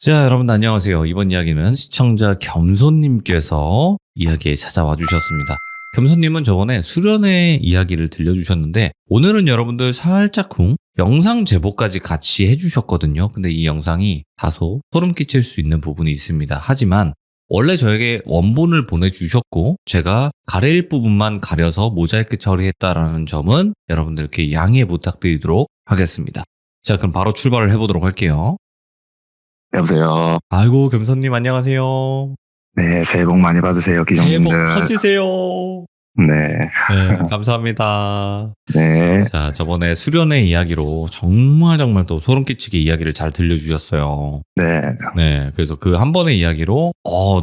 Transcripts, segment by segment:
자, 여러분 안녕하세요. 이번 이야기는 시청자 겸손님께서 이야기에 찾아와 주셨습니다. 겸손님은 저번에 수련회 이야기를 들려주셨는데 오늘은 여러분들 살짝쿵 영상 제보까지 같이 해주셨거든요. 근데 이 영상이 다소 소름 끼칠 수 있는 부분이 있습니다. 하지만 원래 저에게 원본을 보내주셨고 제가 가릴 부분만 가려서 모자이크 처리했다라는 점은 여러분들께 양해 부탁드리도록 하겠습니다. 자, 그럼 바로 출발을 해보도록 할게요. 여보세요. 아이고, 겸손님 안녕하세요. 네, 새해 복 많이 받으세요, 새해 복 기종님들. 터지세요. 네, 네, 감사합니다. 네, 자, 저번에 수련회 이야기로 정말 또 소름 끼치게 이야기를 잘 들려주셨어요. 네, 네, 그래서 그 한 번의 이야기로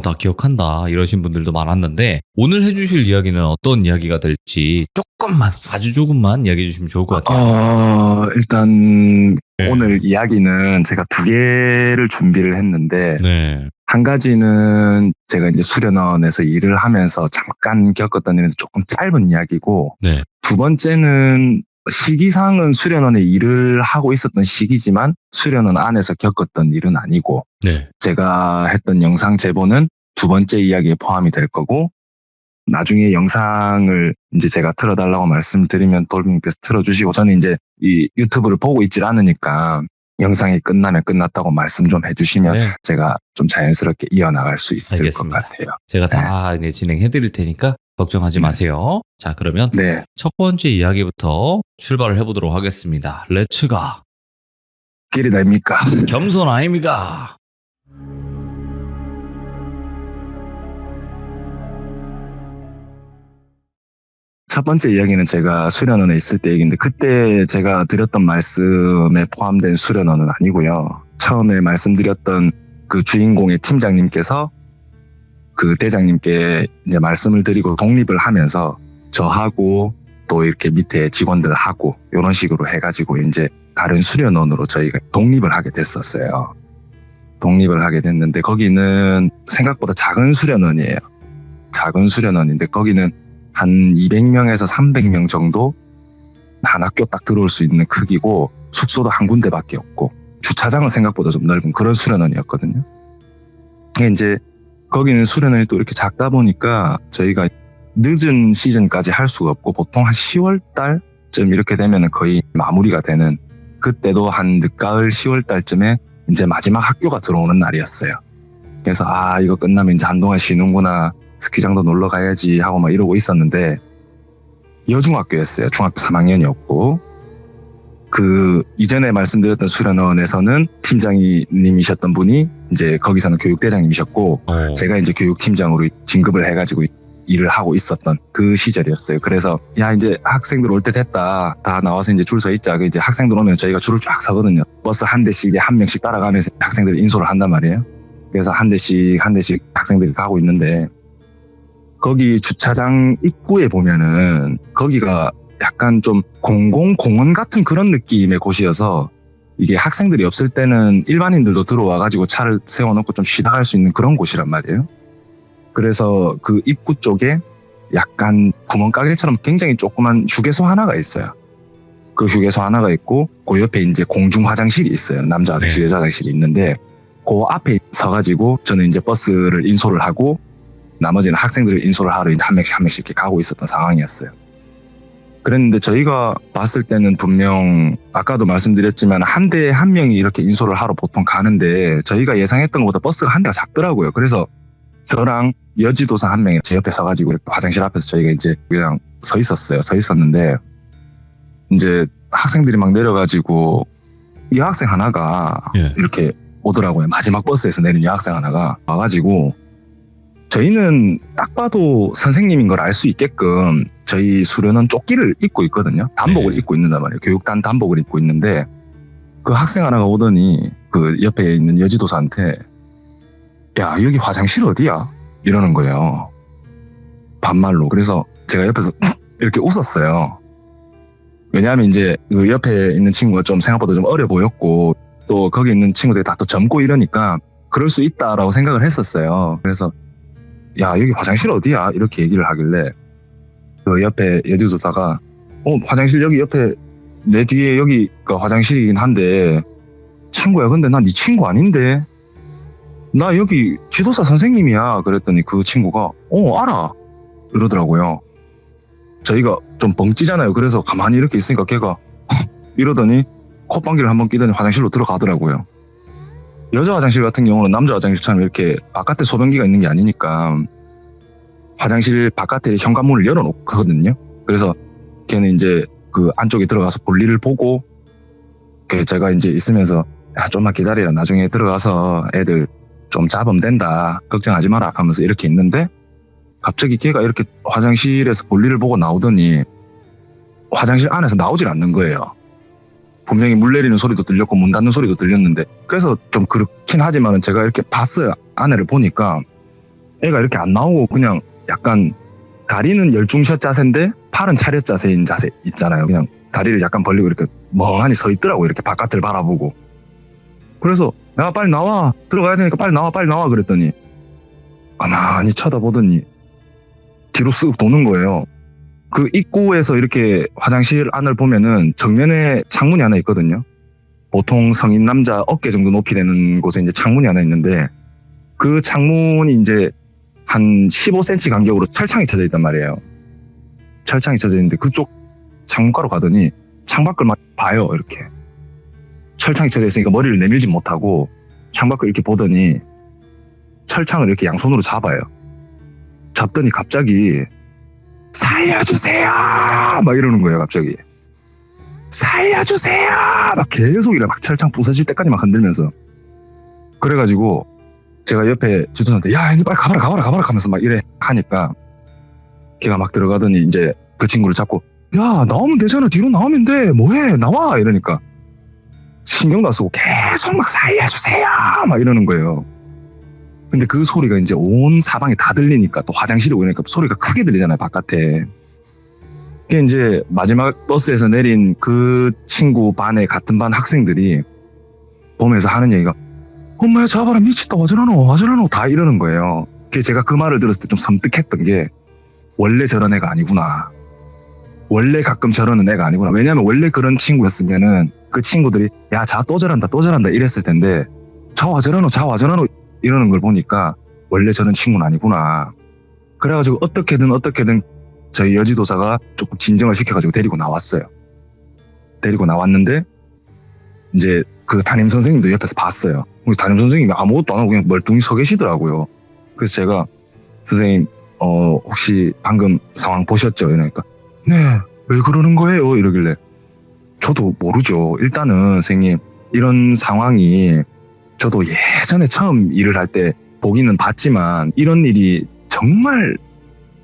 나 기억한다 이러신 분들도 많았는데 오늘 해주실 이야기는 어떤 이야기가 될지 조금만, 아주 조금만 이야기해 주시면 좋을 것 같아요. 일단 네. 오늘 이야기는 제가 두 개를 준비를 했는데 네, 한 가지는 제가 이제 수련원에서 일을 하면서 잠깐 겪었던 일인데 조금 짧은 이야기고, 네, 두 번째는 시기상은 수련원에 일을 하고 있었던 시기지만 수련원 안에서 겪었던 일은 아니고, 네, 제가 했던 영상 제보는 두 번째 이야기에 포함이 될 거고, 나중에 영상을 이제 제가 틀어달라고 말씀드리면 돌빙님께서 틀어주시고, 저는 이제 이 유튜브를 보고 있질 않으니까 영상이 끝나면 끝났다고 말씀 좀 해주시면 네. 제가 좀 자연스럽게 이어나갈 수 있을 알겠습니다. 것 같아요. 제가 다 이제 진행해 드릴 테니까 걱정하지 마세요. 자, 그러면 네, 첫 번째 이야기부터 출발을 해보도록 하겠습니다. 렛츠가 길이 됩니까? 겸손 아닙니까? 첫 번째 이야기는 제가 수련원에 있을 때 얘기인데, 그때 제가 드렸던 말씀에 포함된 수련원은 아니고요. 처음에 말씀드렸던 그 주인공의 팀장님께서 그 대장님께 이제 말씀을 드리고 독립을 하면서 저하고 또 이렇게 밑에 직원들하고 이런 식으로 해가지고 이제 다른 수련원으로 저희가 독립을 하게 됐었어요. 독립을 하게 됐는데 거기는 생각보다 작은 수련원이에요. 작은 수련원인데 거기는 한 200명에서 300명 정도 한 학교 딱 들어올 수 있는 크기고, 숙소도 한 군데밖에 없고 주차장은 생각보다 좀 넓은 그런 수련원이었거든요. 근데 이제 거기는 수련원이 또 이렇게 작다 보니까 저희가 늦은 시즌까지 할 수가 없고, 보통 한 10월 달쯤 이렇게 되면은 거의 마무리가 되는, 그때도 한 늦가을 10월 달쯤에 이제 마지막 학교가 들어오는 날이었어요. 그래서 이거 끝나면 이제 한동안 쉬는구나, 스키장도 놀러 가야지 하고 막 이러고 있었는데, 여중학교였어요. 중학교 3학년이었고, 그 이전에 말씀드렸던 수련원에서는 팀장님이셨던 분이 이제 거기서는 교육대장님이셨고, 제가 이제 교육팀장으로 진급을 해가지고 일을 하고 있었던 그 시절이었어요. 그래서 이제 학생들 올 때 됐다, 다 나와서 이제 줄 서 있자. 이제 학생들 오면 저희가 줄을 쫙 서거든요. 버스 한 대씩에 한 명씩 따라가면서 학생들 인솔을 한단 말이에요. 그래서 한 대씩 학생들이 가고 있는데, 거기 주차장 입구에 보면은 거기가 약간 좀 공원 같은 그런 느낌의 곳이어서, 이게 학생들이 없을 때는 일반인들도 들어와가지고 차를 세워놓고 좀 쉬다 갈 수 있는 그런 곳이란 말이에요. 그래서 그 입구 쪽에 약간 구멍가게처럼 굉장히 조그만 휴게소 하나가 있어요. 그 휴게소 하나가 있고, 그 옆에 이제 공중 화장실이 있어요. 남자 화장실, 여자 화장실이 있는데, 그 앞에 서가지고 저는 이제 버스를 인솔을 하고 나머지는 학생들을 인솔을 하러 한 명씩 이렇게 가고 있었던 상황이었어요. 그랬는데 저희가 봤을 때는 분명 아까도 말씀드렸지만 한 대에 한 명이 이렇게 인솔을 하러 보통 가는데, 저희가 예상했던 것보다 버스가 한 대가 작더라고요. 그래서 저랑 여지도사 한 명이 제 옆에 서가지고 이렇게 화장실 앞에서 저희가 이제 그냥 서 있었는데, 이제 학생들이 막 내려가지고 여학생 하나가 이렇게 오더라고요. 마지막 버스에서 내린 여학생 하나가 와가지고, 저희는 딱 봐도 선생님인 걸 알 수 있게끔 저희 수련원 조끼를 입고 있거든요. 단복을 입고 있는단 말이에요. 교육단 단복을 입고 있는데, 그 학생 하나가 오더니 그 옆에 있는 여지도사한테 야, 여기 화장실 어디야? 이러는 거예요. 반말로. 그래서 제가 옆에서 이렇게 웃었어요. 왜냐하면 이제 그 옆에 있는 친구가 좀 생각보다 좀 어려 보였고, 또 거기 있는 친구들이 다 또 젊고 이러니까 그럴 수 있다라고 생각을 했었어요. 그래서 야, 여기 화장실 어디야? 이렇게 얘기를 하길래 그 옆에 여지도사가 화장실 여기 옆에 내 뒤에 여기가 화장실이긴 한데, 친구야, 근데 난 네 친구 아닌데? 나 여기 지도사 선생님이야. 그랬더니 그 친구가 알아 이러더라고요. 저희가 좀 벙찌잖아요. 그래서 가만히 이렇게 있으니까 걔가 이러더니 콧방귀를 한번 끼더니 화장실로 들어가더라고요. 여자 화장실 같은 경우는 남자 화장실처럼 이렇게 바깥에 소변기가 있는 게 아니니까 화장실 바깥에 현관문을 열어놓거든요. 그래서 걔는 이제 그 안쪽에 들어가서 볼일을 보고 제가 이제 있으면서 야 좀만 기다리라 나중에 들어가서 애들 좀 잡으면 된다 걱정하지 마라 하면서 이렇게 있는데 갑자기 걔가 이렇게 화장실에서 볼일을 보고 나오더니 화장실 안에서 나오질 않는 거예요. 분명히 물 내리는 소리도 들렸고 문 닫는 소리도 들렸는데 그래서 좀 그렇긴 하지만은 제가 이렇게 봤어요. 아내를 보니까 애가 이렇게 안 나오고 그냥 약간 다리는 열중샷 자세인데 팔은 차렷 자세인 자세 있잖아요. 그냥 다리를 약간 벌리고 이렇게 멍하니 서 있더라고. 이렇게 바깥을 바라보고. 그래서 야 빨리 나와 들어가야 되니까 빨리 나와 그랬더니 가만히 쳐다보더니 뒤로 쓱 도는 거예요. 그 입구에서 이렇게 화장실 안을 보면은 정면에 창문이 하나 있거든요. 보통 성인 남자 어깨 정도 높이 되는 곳에 이제 창문이 하나 있는데 그 창문이 이제 한 15cm 간격으로 철창이 쳐져 있단 말이에요. 철창이 쳐져 있는데 그쪽 창문가로 가더니 창밖을 막 봐요. 이렇게 철창이 쳐져 있으니까 머리를 내밀지 못하고 창밖을 이렇게 보더니 철창을 이렇게 양손으로 잡아요. 잡더니 갑자기 살려주세요 막 이러는 거예요. 갑자기 살려주세요 막 계속 이래 막 철창 부서질 때까지 막 흔들면서. 그래가지고 제가 옆에 지도사한테 야 이제 빨리 가봐라 하면서 막 이래 하니까 걔가 막 들어가더니 이제 그 친구를 잡고 야 나오면 되잖아 뒤로 나오면 돼 뭐해 나와 이러니까 신경도 안 쓰고 계속 막 살려주세요 막 이러는 거예요. 근데 그 소리가 이제 온 사방에 다 들리니까 또 화장실에 오니까 소리가 크게 들리잖아요 바깥에. 그게 이제 마지막 버스에서 내린 그 친구 반에 같은 반 학생들이 보면서 하는 얘기가 엄마야 잡아라 미쳤다 와저러노 다 이러는 거예요. 그게 제가 그 말을 들었을 때 좀 섬뜩했던 게 원래 저런 애가 아니구나. 원래 가끔 저러는 애가 아니구나. 왜냐면 원래 그런 친구였으면은 그 친구들이 야 자 또 저런다 이랬을 텐데 자 와저러노 이러는 걸 보니까 원래 저런 친구는 아니구나. 그래가지고 어떻게든 저희 여지도사가 조금 진정을 시켜가지고 데리고 나왔어요. 데리고 나왔는데 이제 그 담임 선생님도 옆에서 봤어요. 담임 선생님이 아무것도 안 하고 그냥 멀뚱히 서 계시더라고요. 그래서 제가 선생님 혹시 방금 상황 보셨죠? 이러니까 네 왜 그러는 거예요? 이러길래 저도 모르죠. 일단은 선생님 이런 상황이 저도 예전에 처음 일을 할 때 보기는 봤지만 이런 일이 정말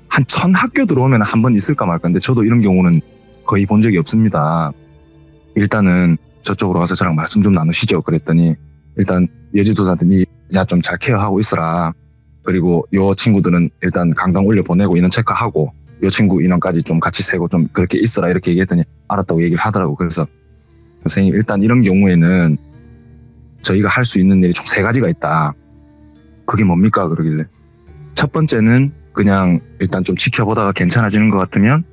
한 1000학교 들어오면 한 번 있을까 말까 근데 저도 이런 경우는 거의 본 적이 없습니다. 일단은 저쪽으로 와서 저랑 말씀 좀 나누시죠. 그랬더니 일단 여지도사한테 니 야 좀 잘 케어하고 있어라. 그리고 요 친구들은 일단 강당 올려 보내고 인원 체크하고 요 친구 인원까지 좀 같이 세고 좀 그렇게 있어라 이렇게 얘기했더니 알았다고 얘기를 하더라고. 그래서 선생님 일단 이런 경우에는 저희가 할 수 있는 일이 총 3가지가 있다. 그게 뭡니까? 그러길래 첫 번째는 그냥 일단 좀 지켜보다가 괜찮아지는 것 같으면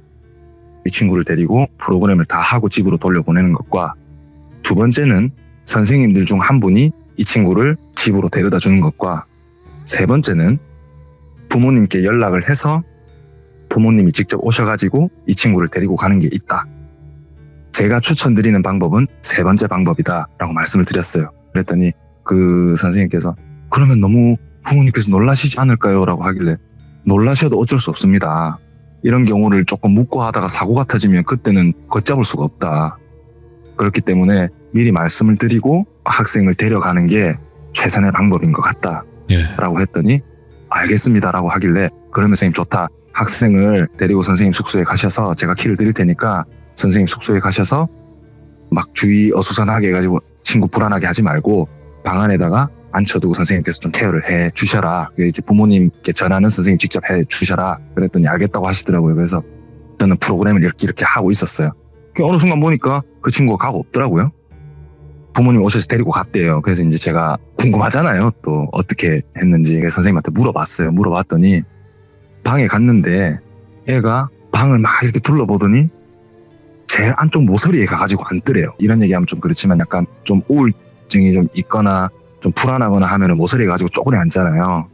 이 친구를 데리고 프로그램을 다 하고 집으로 돌려보내는 것과 두 번째는 선생님들 중 한 분이 이 친구를 집으로 데려다 주는 것과 세 번째는 부모님께 연락을 해서 부모님이 직접 오셔가지고 이 친구를 데리고 가는 게 있다. 제가 추천드리는 방법은 3번째 방법이다 라고 말씀을 드렸어요. 그랬더니 그 선생님께서 그러면 너무 부모님께서 놀라시지 않을까요? 라고 하길래 놀라셔도 어쩔 수 없습니다. 이런 경우를 조금 묻고 하다가 사고가 터지면 그때는 걷잡을 수가 없다. 그렇기 때문에 미리 말씀을 드리고 학생을 데려가는 게 최선의 방법인 것 같다. 라고 했더니 알겠습니다 라고 하길래 그러면 선생님 좋다. 학생을 데리고 선생님 숙소에 가셔서 제가 키를 드릴 테니까 선생님 숙소에 가셔서 막 주의 어수선하게 해가지고 친구 불안하게 하지 말고 방 안에다가 앉혀두고 선생님께서 좀 케어를 해 주셔라. 이제 부모님께 전화는 선생님 직접 해 주셔라. 그랬더니 알겠다고 하시더라고요. 그래서 저는 프로그램을 이렇게 하고 있었어요. 어느 순간 보니까 그 친구가 가고 없더라고요. 부모님 오셔서 데리고 갔대요. 그래서 이제 제가 궁금하잖아요. 또 어떻게 했는지. 그래서 선생님한테 물어봤어요. 물어봤더니 방에 갔는데 애가 방을 막 이렇게 둘러보더니 제일 안쪽 모서리에 가가지고 앉더래요. 이런 얘기하면 좀 그렇지만 약간 좀 우울증이 좀 있거나 좀 불안하거나 하면은 모서리 가지고 쪼그려 앉잖아요.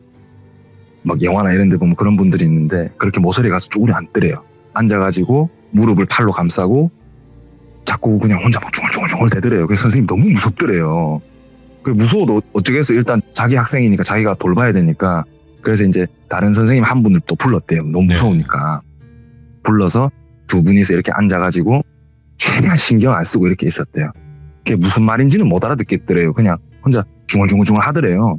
막 영화나 이런 데 보면 그런 분들이 있는데 그렇게 모서리 가서 쪼그려 앉더래요. 앉아가지고 무릎을 팔로 감싸고 자꾸 그냥 혼자 막 중얼중얼 대더래요. 그래서 선생님이 너무 무섭더래요. 무서워도 어쩌겠어. 일단 자기 학생이니까 자기가 돌봐야 되니까. 그래서 이제 다른 선생님 한 분을 또 불렀대요. 너무 무서우니까. 불러서 두 분이서 이렇게 앉아가지고 최대한 신경 안 쓰고 이렇게 있었대요. 그게 무슨 말인지는 못 알아듣겠더래요. 그냥 혼자 중얼중얼 하더래요.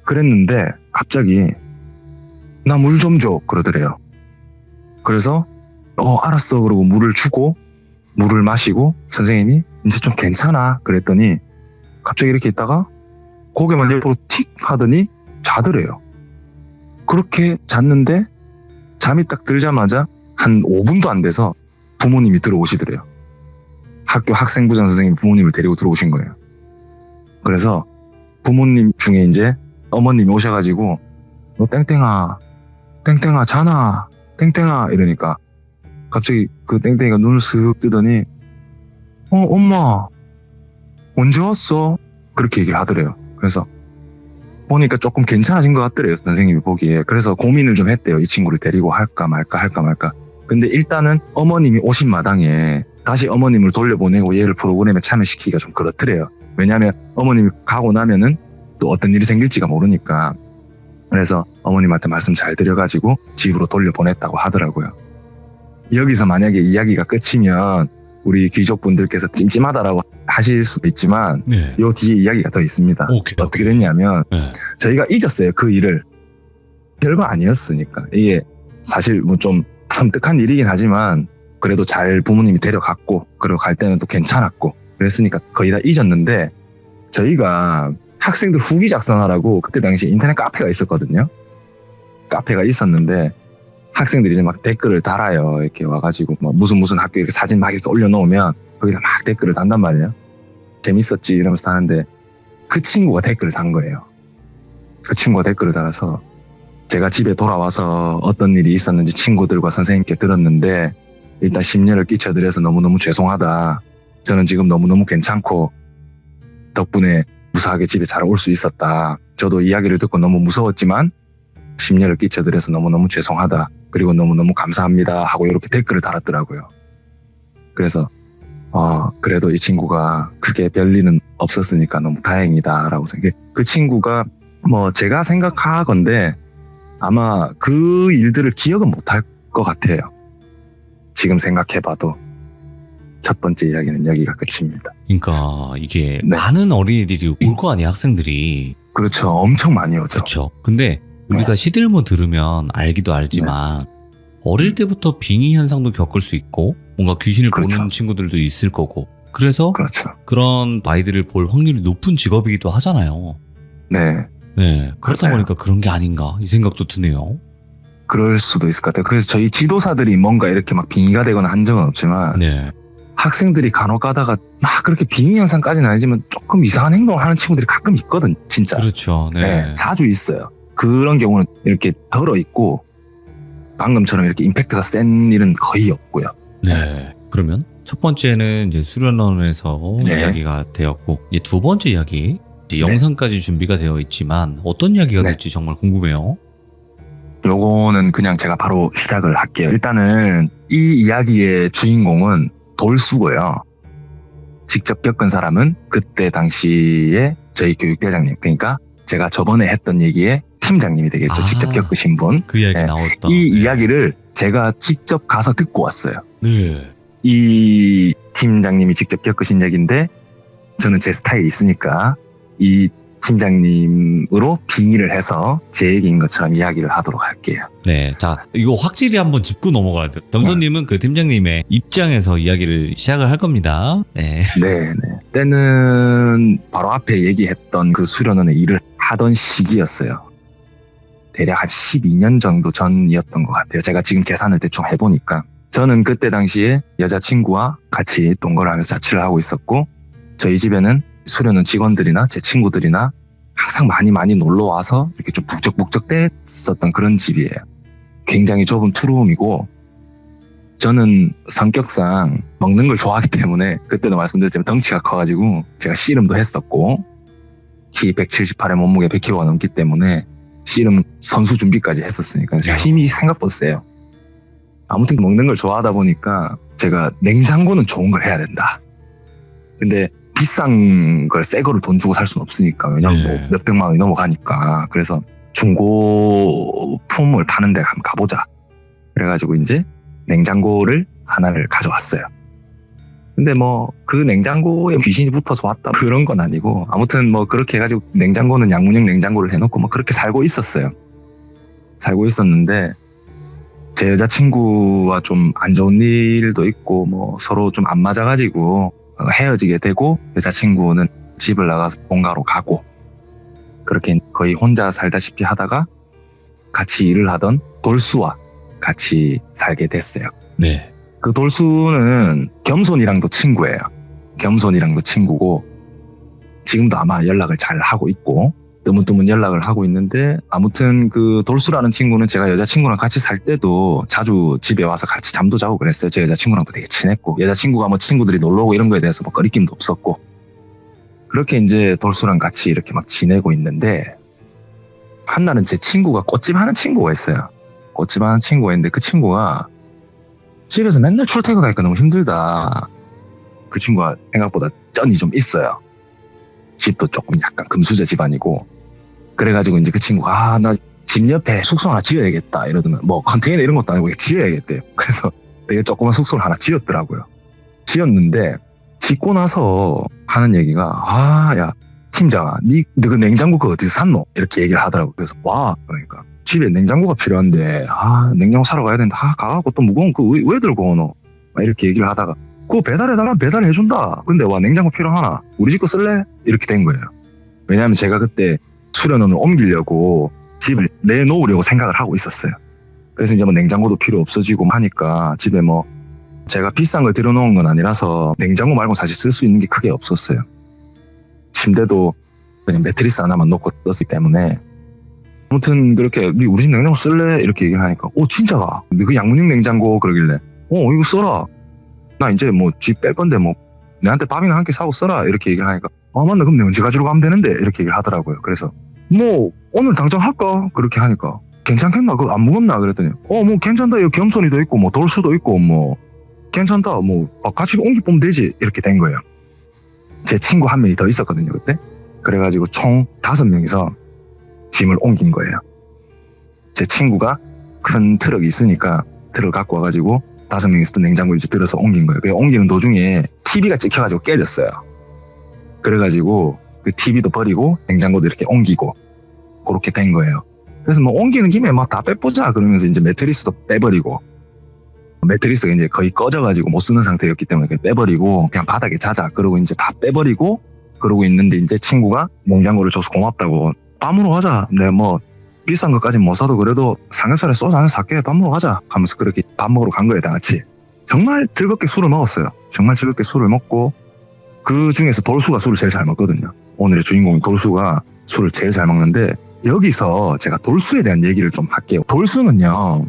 그랬는데 갑자기 나 물 좀 줘 그러더래요. 그래서 알았어 그러고 물을 주고 물을 마시고 선생님이 이제 좀 괜찮아 그랬더니 갑자기 이렇게 있다가 고개만 옆으로 틱 하더니 자더래요. 그렇게 잤는데 잠이 딱 들자마자 한 5분도 안 돼서 부모님이 들어오시더래요. 학교 학생부장 선생님이 부모님을 데리고 들어오신 거예요. 그래서 부모님 중에 이제 어머님이 오셔가지고 너 땡땡아 자나 땡땡아 이러니까 갑자기 그 땡땡이가 눈을 쓱 뜨더니 엄마 언제 왔어? 그렇게 얘기를 하더래요. 그래서 보니까 조금 괜찮아진 것 같더래요. 선생님이 보기에. 그래서 고민을 좀 했대요. 이 친구를 데리고 할까 말까. 근데 일단은 어머님이 오신 마당에 다시 어머님을 돌려보내고 얘를 프로그램에 참여시키기가 좀 그렇더래요. 왜냐하면 어머님이 가고 나면은 또 어떤 일이 생길지가 모르니까. 그래서 어머님한테 말씀 잘 드려가지고 집으로 돌려보냈다고 하더라고요. 여기서 만약에 이야기가 끝이면 우리 귀족분들께서 찜찜하다라고 하실 수도 있지만 요 뒤에 이야기가 더 있습니다. 어떻게 됐냐면 저희가 잊었어요. 그 일을. 별거 아니었으니까. 이게 사실 뭐 좀 섬뜩한 일이긴 하지만 그래도 잘 부모님이 데려갔고 그리고 갈 때는 또 괜찮았고 그랬으니까 거의 다 잊었는데 저희가 학생들 후기 작성하라고 그때 당시에 인터넷 카페가 있었거든요. 카페가 있었는데 학생들이 이제 막 댓글을 달아요. 이렇게 와가지고 뭐 무슨 학교 이렇게 사진 막 이렇게 올려놓으면 거기다 막 댓글을 단단 말이에요. 재밌었지 이러면서 다는데 그 친구가 댓글을 단 거예요. 그 친구가 댓글을 달아서 제가 집에 돌아와서 어떤 일이 있었는지 친구들과 선생님께 들었는데 일단 심려를 끼쳐드려서 너무너무 죄송하다. 저는 지금 너무너무 괜찮고 덕분에 무사하게 집에 잘 올 수 있었다. 저도 이야기를 듣고 너무 무서웠지만 심려를 끼쳐드려서 너무너무 죄송하다. 그리고 너무너무 감사합니다. 하고 이렇게 댓글을 달았더라고요. 그래서 그래도 이 친구가 크게 별일은 없었으니까 너무 다행이다 라고 생각해. 그 친구가 뭐 제가 생각하건데 아마 그 일들을 기억은 못할 것 같아요. 지금 생각해봐도. 첫 번째 이야기는 여기가 끝입니다. 그러니까 이게 많은 어린이들이 올 거 아니에요, 학생들이. 그렇죠. 엄청 많이 오죠. 그렇죠. 근데 우리가 시들모 들으면 알기도 알지만 어릴 때부터 빙의 현상도 겪을 수 있고 뭔가 귀신을 보는 친구들도 있을 거고 그래서 그런 아이들을 볼 확률이 높은 직업이기도 하잖아요. 그러다 보니까 그런 게 아닌가 이 생각도 드네요. 그럴 수도 있을 것 같아요. 그래서 저희 지도사들이 뭔가 이렇게 막 빙의가 되거나 한 적은 없지만 학생들이 간혹 가다가 막 그렇게 빙의 현상까지는 아니지만 조금 이상한 행동을 하는 친구들이 가끔 있거든, 진짜. 그렇죠. 자주 있어요. 그런 경우는 이렇게 덜어 있고 방금처럼 이렇게 임팩트가 센 일은 거의 없고요. 그러면 첫 번째는 이제 수련원에서 이야기가 되었고 이제 두 번째 이야기 이제 영상까지 준비가 되어 있지만 어떤 이야기가 될지 정말 궁금해요. 요거는 그냥 제가 바로 시작을 할게요. 일단은 이 이야기의 주인공은 돌수고요. 직접 겪은 사람은 그때 당시에 저희 교육대장님, 그러니까 제가 저번에 했던 얘기의 팀장님이 되겠죠. 직접 겪으신 분. 그 이야기 나왔다. 이 이야기를 제가 직접 가서 듣고 왔어요. 이 팀장님이 직접 겪으신 얘기인데 저는 제 스타일이 있으니까 이 팀장님으로 빙의를 해서 제 얘기인 것처럼 이야기를 하도록 할게요. 자 이거 확실히 한번 짚고 넘어가야 돼요. 겸손님은 그 팀장님의 입장에서 이야기를 시작을 할 겁니다. 때는 바로 앞에 얘기했던 그 수련원의 일을 하던 시기였어요. 대략 한 12년 정도 전이었던 것 같아요. 제가 지금 계산을 대충 해보니까. 저는 그때 당시에 여자친구와 같이 동거를 하면서 자취를 하고 있었고 저희 집에는 수련원 직원들이나 제 친구들이나 항상 많이 놀러 와서 이렇게 좀 북적북적 댔었던 그런 집이에요. 굉장히 좁은 투룸이고 저는 성격상 먹는 걸 좋아하기 때문에 그때도 말씀드렸지만 덩치가 커가지고 제가 씨름도 했었고 키 178에 몸무게 100kg가 넘기 때문에 씨름 선수 준비까지 했었으니까 제가 힘이 생각보다 세요. 아무튼 먹는 걸 좋아하다 보니까 제가 냉장고는 좋은 걸 해야 된다. 근데 비싼 걸 새 거를 돈 주고 살 수는 없으니까. 왜냐면 뭐 몇백만 원이 넘어가니까. 그래서 중고품을 파는 데 한번 가보자. 그래가지고 이제 냉장고를 하나를 가져왔어요. 근데 뭐 그 냉장고에 귀신이 붙어서 왔다 그런 건 아니고, 아무튼 뭐 그렇게 해가지고 냉장고는 양문형 냉장고를 해놓고 뭐 그렇게 살고 있었어요. 살고 있었는데 제 여자친구와 좀 안 좋은 일도 있고 뭐 서로 좀 안 맞아가지고 헤어지게 되고, 여자친구는 집을 나가서 본가로 가고, 그렇게 거의 혼자 살다시피 하다가 같이 일을 하던 돌수와 같이 살게 됐어요. 네. 그 돌수는 겸손이랑도 친구예요. 겸손이랑도 친구고, 지금도 아마 연락을 잘 하고 있고, 뜨문뜨문 연락을 하고 있는데, 아무튼 그 돌수라는 친구는 제가 여자친구랑 같이 살 때도 자주 집에 와서 같이 잠도 자고 그랬어요. 제 여자친구랑도 되게 친했고, 여자친구가 뭐 친구들이 놀러 오고 이런 거에 대해서 뭐 거리낌도 없었고, 그렇게 이제 돌수랑 같이 이렇게 막 지내고 있는데, 한날은 제 친구가 꽃집 하는 친구가 있어요. 꽃집 하는 친구가 있는데, 그 친구가 집에서 맨날 출퇴근하니까 너무 힘들다. 그 친구가 생각보다 쩐이 좀 있어요. 집도 조금 약간 금수저 집안이고. 그래가지고 이제 그 친구가 나 집 옆에 숙소 하나 지어야겠다 이러더만, 뭐 컨테이너 이런 것도 아니고 지어야겠대요. 그래서 되게 조그만 숙소를 하나 지었더라고요. 지었는데 짓고 나서 하는 얘기가, 야 팀장아, 너 그 냉장고 그거 어디서 샀노? 이렇게 얘기를 하더라고요. 그래서 와, 그러니까 집에 냉장고가 필요한데 냉장고 사러 가야 되는데 가갖고 또 무거운 거 왜 들고 오노? 막 이렇게 얘기를 하다가, 그거 배달해달라면 배달해준다. 근데 와, 냉장고 필요하나? 우리 집 거 쓸래? 이렇게 된 거예요. 왜냐하면 제가 그때 수련원을 옮기려고 집을 내놓으려고 생각을 하고 있었어요. 그래서 이제 뭐 냉장고도 필요 없어지고 하니까 집에 뭐 제가 비싼 걸 들여놓은 건 아니라서 냉장고 말고 사실 쓸 수 있는 게 크게 없었어요. 침대도 그냥 매트리스 하나만 놓고 떴기 때문에. 아무튼 그렇게 우리 집 냉장고 쓸래? 이렇게 얘기를 하니까, 진짜가? 너 그 양문형 냉장고 그러길래, 이거 써라. 나 이제 뭐 집 뺄 건데 뭐 내한테 밥이나 한 끼 사고 써라. 이렇게 얘기를 하니까, 맞나? 그럼 내가 언제 가지러 가면 되는데? 이렇게 얘기를 하더라고요. 그래서 뭐 오늘 당장 할까? 그렇게 하니까, 괜찮겠나? 그거 안 무겁나? 그랬더니 뭐 괜찮다. 여기 겸손이도 있고 뭐 돌수도 있고 뭐 괜찮다. 뭐 같이 옮기 보면 되지. 이렇게 된 거예요. 제 친구 한 명이 더 있었거든요 그때. 그래가지고 총 5명이서 짐을 옮긴 거예요. 제 친구가 큰 트럭이 있으니까 트럭을 갖고 와가지고 5명이서 또 냉장고를 이제 들어서 옮긴 거예요. 그 옮기는 도중에 TV가 찍혀가지고 깨졌어요. 그래가지고 그 TV도 버리고 냉장고도 이렇게 옮기고 그렇게 된 거예요. 그래서 뭐 옮기는 김에 막 다 빼보자 그러면서 이제 매트리스도 빼버리고, 매트리스가 이제 거의 꺼져가지고 못 쓰는 상태였기 때문에 그냥 빼버리고 그냥 바닥에 자자 그러고 이제 다 빼버리고 그러고 있는데, 이제 친구가 냉장고를 줘서 고맙다고, 밥 먹으러 가자. 내가 뭐 비싼 것까지는 못 사도 그래도 삼겹살에 소주 하나 살게. 밥 먹으러 가자 하면서 그렇게 밥 먹으러 간 거예요. 다 같이 정말 즐겁게 술을 먹었어요. 정말 즐겁게 술을 먹고, 그 중에서 돌수가 술을 제일 잘 먹거든요. 오늘의 주인공인 돌수가 술을 제일 잘 먹는데, 여기서 제가 돌수에 대한 얘기를 좀 할게요. 돌수는요,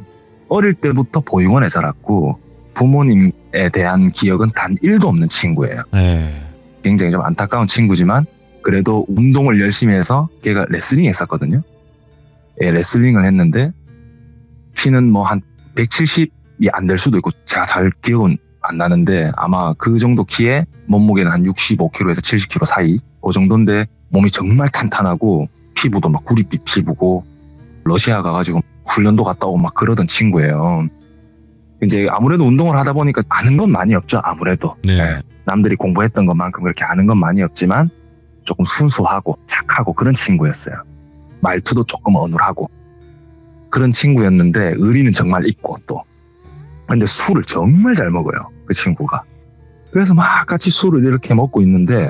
어릴 때부터 보육원에 자랐고 부모님에 대한 기억은 단 1도 없는 친구예요. 네. 굉장히 좀 안타까운 친구지만 그래도 운동을 열심히 해서, 걔가 레슬링 했었거든요. 레슬링을 했는데 키는 뭐 한 170이 안 될 수도 있고, 제가 잘 기억은 안 나는데 아마 그 정도 키에 몸무게는 한 65kg에서 70kg 사이 그 정도인데, 몸이 정말 탄탄하고 피부도 막 구릿빛 피부고, 러시아 가가지고 훈련도 갔다 오고 막 그러던 친구예요. 이제 아무래도 운동을 하다 보니까 아는 건 많이 없죠. 아무래도 네. 남들이 공부했던 것만큼 그렇게 아는 건 많이 없지만 조금 순수하고 착하고 그런 친구였어요. 말투도 조금 어눌하고 그런 친구였는데, 의리는 정말 있고, 또 근데 술을 정말 잘 먹어요 그 친구가. 그래서 막 같이 술을 이렇게 먹고 있는데,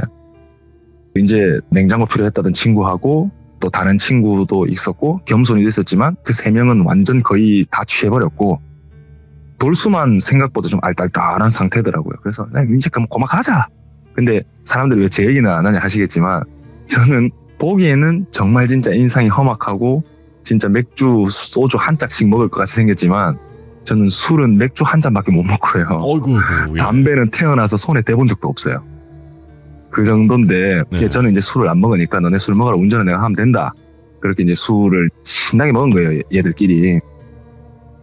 이제 냉장고 필요했다던 친구하고 또 다른 친구도 있었고 겸손이도 있었지만, 그 3명은 완전 거의 다 취해버렸고 돌수만 생각보다 좀 알딸딸한 상태더라고요. 그래서 이제 그럼 고마 가자. 근데 사람들이 왜 제 얘기는 안 하냐 하시겠지만, 저는 보기에는 정말 진짜 인상이 험악하고 진짜 맥주 소주 한 짝씩 먹을 것 같이 생겼지만, 저는 술은 맥주 한 잔밖에 못 먹고요. 어이구. 예. 담배는 태어나서 손에 대본 적도 없어요. 그 정도인데 네. 저는 이제 술을 안 먹으니까 너네 술 먹으라 운전을 내가 하면 된다. 그렇게 이제 술을 신나게 먹은 거예요. 얘들끼리.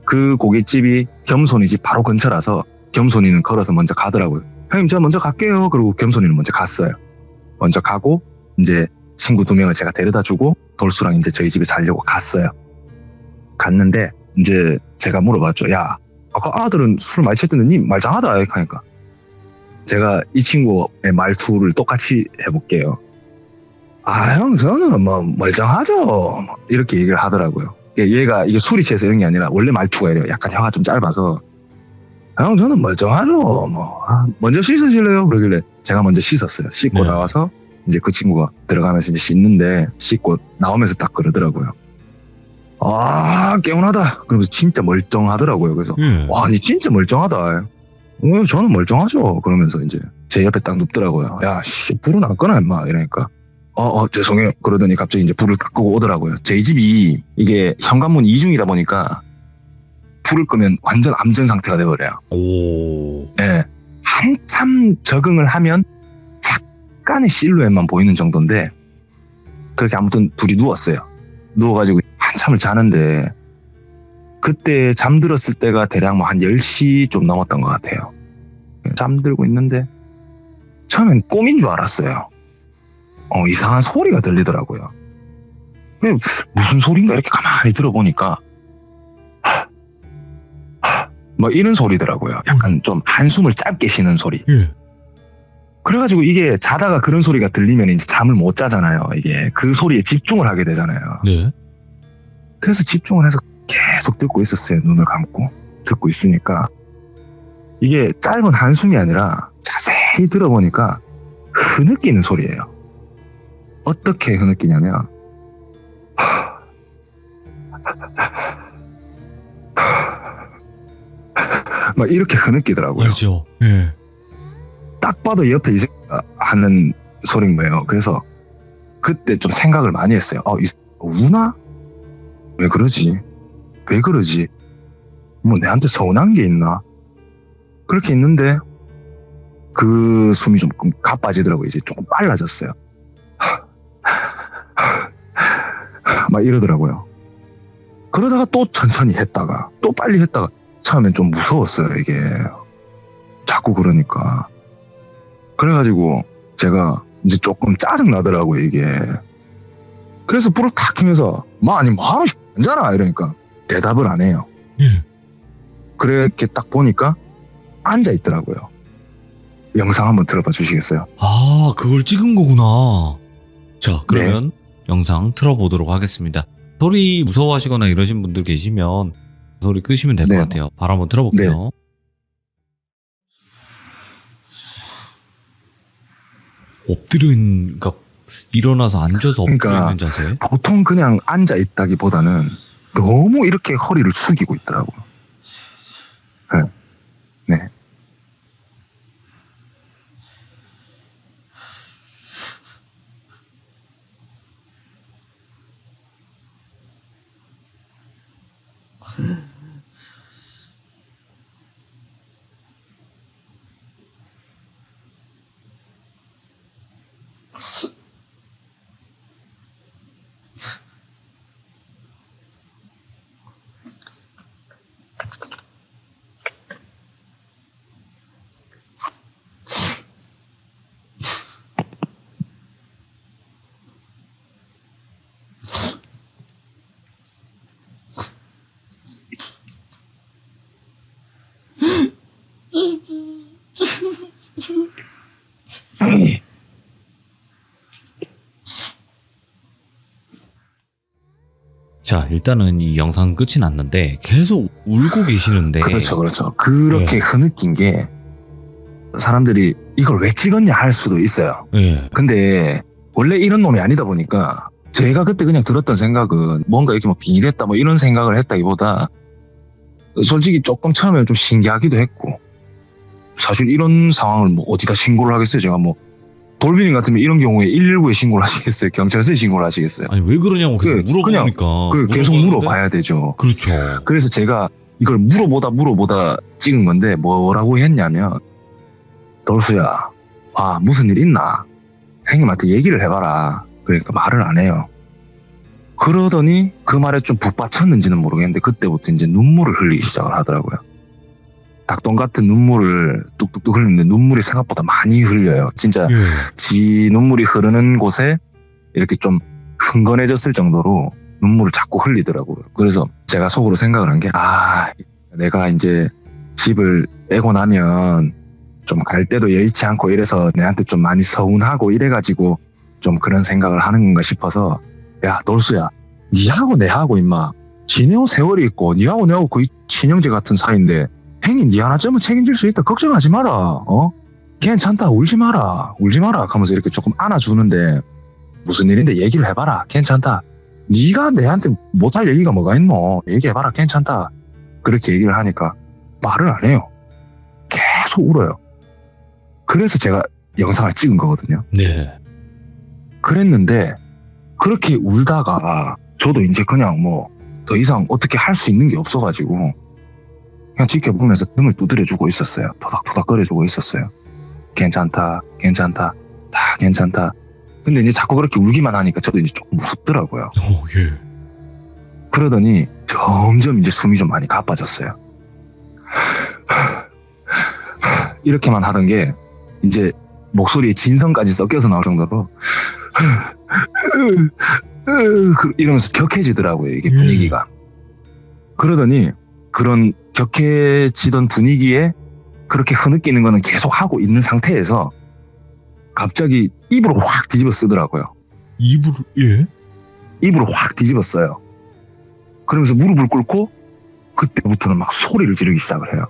그 고깃집이 겸손이 집 바로 근처라서 겸손이는 걸어서 먼저 가더라고요. 형님 저 먼저 갈게요. 그리고 겸손이는 먼저 갔어요. 먼저 가고 이제 친구 2명을 제가 데려다 주고 돌수랑 이제 저희 집에 자려고 갔어요. 갔는데 이제 제가 물어봤죠. 야 아까 아들은 술 많이 쳤던데 니 말짱하다 하니까 제가 이 친구의 말투를 똑같이 해볼게요. 아, 형, 저는 뭐, 멀쩡하죠. 뭐 이렇게 얘기를 하더라고요. 얘가 이게 술이 취해서 이런 게 아니라 원래 말투가 이래요. 약간 혀가 좀 짧아서. 형, 저는 멀쩡하죠. 뭐, 먼저 씻으실래요? 그러길래 제가 먼저 씻었어요. 씻고 네. 나와서 이제 그 친구가 들어가면서 이제 씻는데 씻고 나오면서 딱 그러더라고요. 아, 개운하다. 그러면서 진짜 멀쩡하더라고요. 그래서, 예. 와, 니 진짜 멀쩡하다. 저는 멀쩡하죠. 그러면서 이제 제 옆에 딱 눕더라고요. 야, 씨, 불은 안 꺼나, 임마. 이러니까. 죄송해요. 그러더니 갑자기 이제 불을 딱 끄고 오더라고요. 저희 집이 이게 현관문 이중이다 보니까 불을 끄면 완전 암전 상태가 돼버려요. 오. 예. 한참 적응을 하면 약간의 실루엣만 보이는 정도인데 그렇게 아무튼 둘이 누웠어요. 누워가지고 한참을 자는데 그때 잠들었을 때가 대략 뭐 한 10시 좀 넘었던 것 같아요. 잠들고 있는데 처음엔 꿈인 줄 알았어요. 이상한 소리가 들리더라고요. 무슨 소리인가 이렇게 가만히 들어보니까 뭐 이런 소리더라고요. 약간 좀 한숨을 짧게 쉬는 소리. 예. 그래가지고 이게 자다가 그런 소리가 들리면 이제 잠을 못 자잖아요. 이게 그 소리에 집중을 하게 되잖아요. 네. 그래서 집중을 해서 계속 듣고 있었어요. 눈을 감고 듣고 있으니까 이게 짧은 한숨이 아니라 자세히 들어보니까 흐느끼는 소리예요. 어떻게 흐느끼냐면 막 이렇게 흐느끼더라고요. 알죠. 예. 딱 봐도 옆에 이 새끼가 하는 소리인 거예요. 그래서 그때 좀 생각을 많이 했어요. 이 새끼 우나? 왜 그러지? 왜 그러지? 뭐 내한테 서운한 게 있나? 그렇게 있는데 그 숨이 좀 가빠지더라고요. 이제 조금 빨라졌어요. 막 이러더라고요. 그러다가 또 천천히 했다가 또 빨리 했다가 처음엔 좀 무서웠어요. 이게 자꾸 그러니까. 그래가지고 제가 이제 조금 짜증 나더라고요. 이게. 그래서 불을 탁 켜면서 아니 뭐하러 앉아라 이러니까 대답을 안 해요. 예. 그렇게 딱 보니까 앉아 있더라고요. 영상 한번 들어봐 주시겠어요? 아, 그걸 찍은 거구나. 자, 그러면 영상 틀어보도록 하겠습니다. 소리 무서워하시거나 이러신 분들 계시면 소리 끄시면 될 것 네. 같아요. 바로 한번 들어볼게요. 그러니까 일어나서 앉아서 엎드려 그러니까 있는 자세. 보통 그냥 앉아 있다기보다는 너무 이렇게 허리를 숙이고 있더라고요. 네. 네. 자, 일단은 이 영상 끝이 났는데 계속 울고 계시는데. 그렇죠. 그렇게 네. 흐느낀 게 사람들이 이걸 왜 찍었냐 할 수도 있어요. 예. 근데 원래 이런 놈이 아니다 보니까 제가 그때 그냥 들었던 생각은 뭔가 이렇게 뭐 빙의됐다 뭐 이런 생각을 했다기보다 솔직히 조금 처음에는 좀 신기하기도 했고 사실 이런 상황을 뭐 어디다 신고를 하겠어요. 제가 뭐 돌비님 같으면 이런 경우에 119에 신고를 하시겠어요? 경찰서에 신고를 하시겠어요? 아니, 왜 그러냐고 계속 그냥 물어보니까. 계속 물어봤는데? 물어봐야 되죠. 그렇죠. 그래서 제가 이걸 물어보다 찍은 건데 뭐라고 했냐면 돌수야, 무슨 일 있나? 형님한테 얘기를 해봐라. 그러니까 말을 안 해요. 그러더니 그 말에 좀 북받쳤는지는 모르겠는데 그때부터 이제 눈물을 흘리기 시작을 하더라고요. 닭똥 같은 눈물을 뚝뚝뚝 흘리는데 눈물이 생각보다 많이 흘려요. 진짜 예. 지 눈물이 흐르는 곳에 이렇게 좀 흥건해졌을 정도로 눈물을 자꾸 흘리더라고요. 그래서 제가 속으로 생각을 한 게, 내가 이제 집을 떼고 나면 좀 갈 때도 여의치 않고 이래서 내한테 좀 많이 서운하고 이래가지고 좀 그런 생각을 하는 건가 싶어서, 야, 돌수야, 니하고 내하고 임마 지내온 세월이 있고 니하고 내하고 거의 친형제 같은 사이인데 형님 니 하나쯤은 책임질 수 있다. 걱정하지 마라. 괜찮다. 울지 마라 하면서 이렇게 조금 안아주는데, 무슨 일인데 얘기를 해봐라. 괜찮다. 네가 내한테 못할 얘기가 뭐가 있노. 얘기해봐라. 괜찮다. 그렇게 얘기를 하니까 말을 안 해요. 계속 울어요. 그래서 제가 영상을 찍은 거거든요. 네. 그랬는데 그렇게 울다가 저도 이제 그냥 뭐 더 이상 어떻게 할 수 있는 게 없어가지고 그냥 지켜보면서 등을 두드려주고 있었어요. 토닥토닥거려주고 있었어요. 괜찮다. 다 괜찮다. 근데 이제 자꾸 그렇게 울기만 하니까 저도 이제 조금 무섭더라고요. 예. 그러더니 점점 이제 숨이 좀 많이 가빠졌어요. 이렇게만 하던 게 이제 목소리에 진성까지 섞여서 나올 정도로 이러면서 격해지더라고요, 이게 분위기가. 그러더니 그런 격해지던 분위기에 그렇게 흐느끼는 거는 계속 하고 있는 상태에서 갑자기 입으로 확 뒤집어 쓰더라고요. 예? 입으로 확 뒤집어 써요. 그러면서 무릎을 꿇고 그때부터는 막 소리를 지르기 시작을 해요.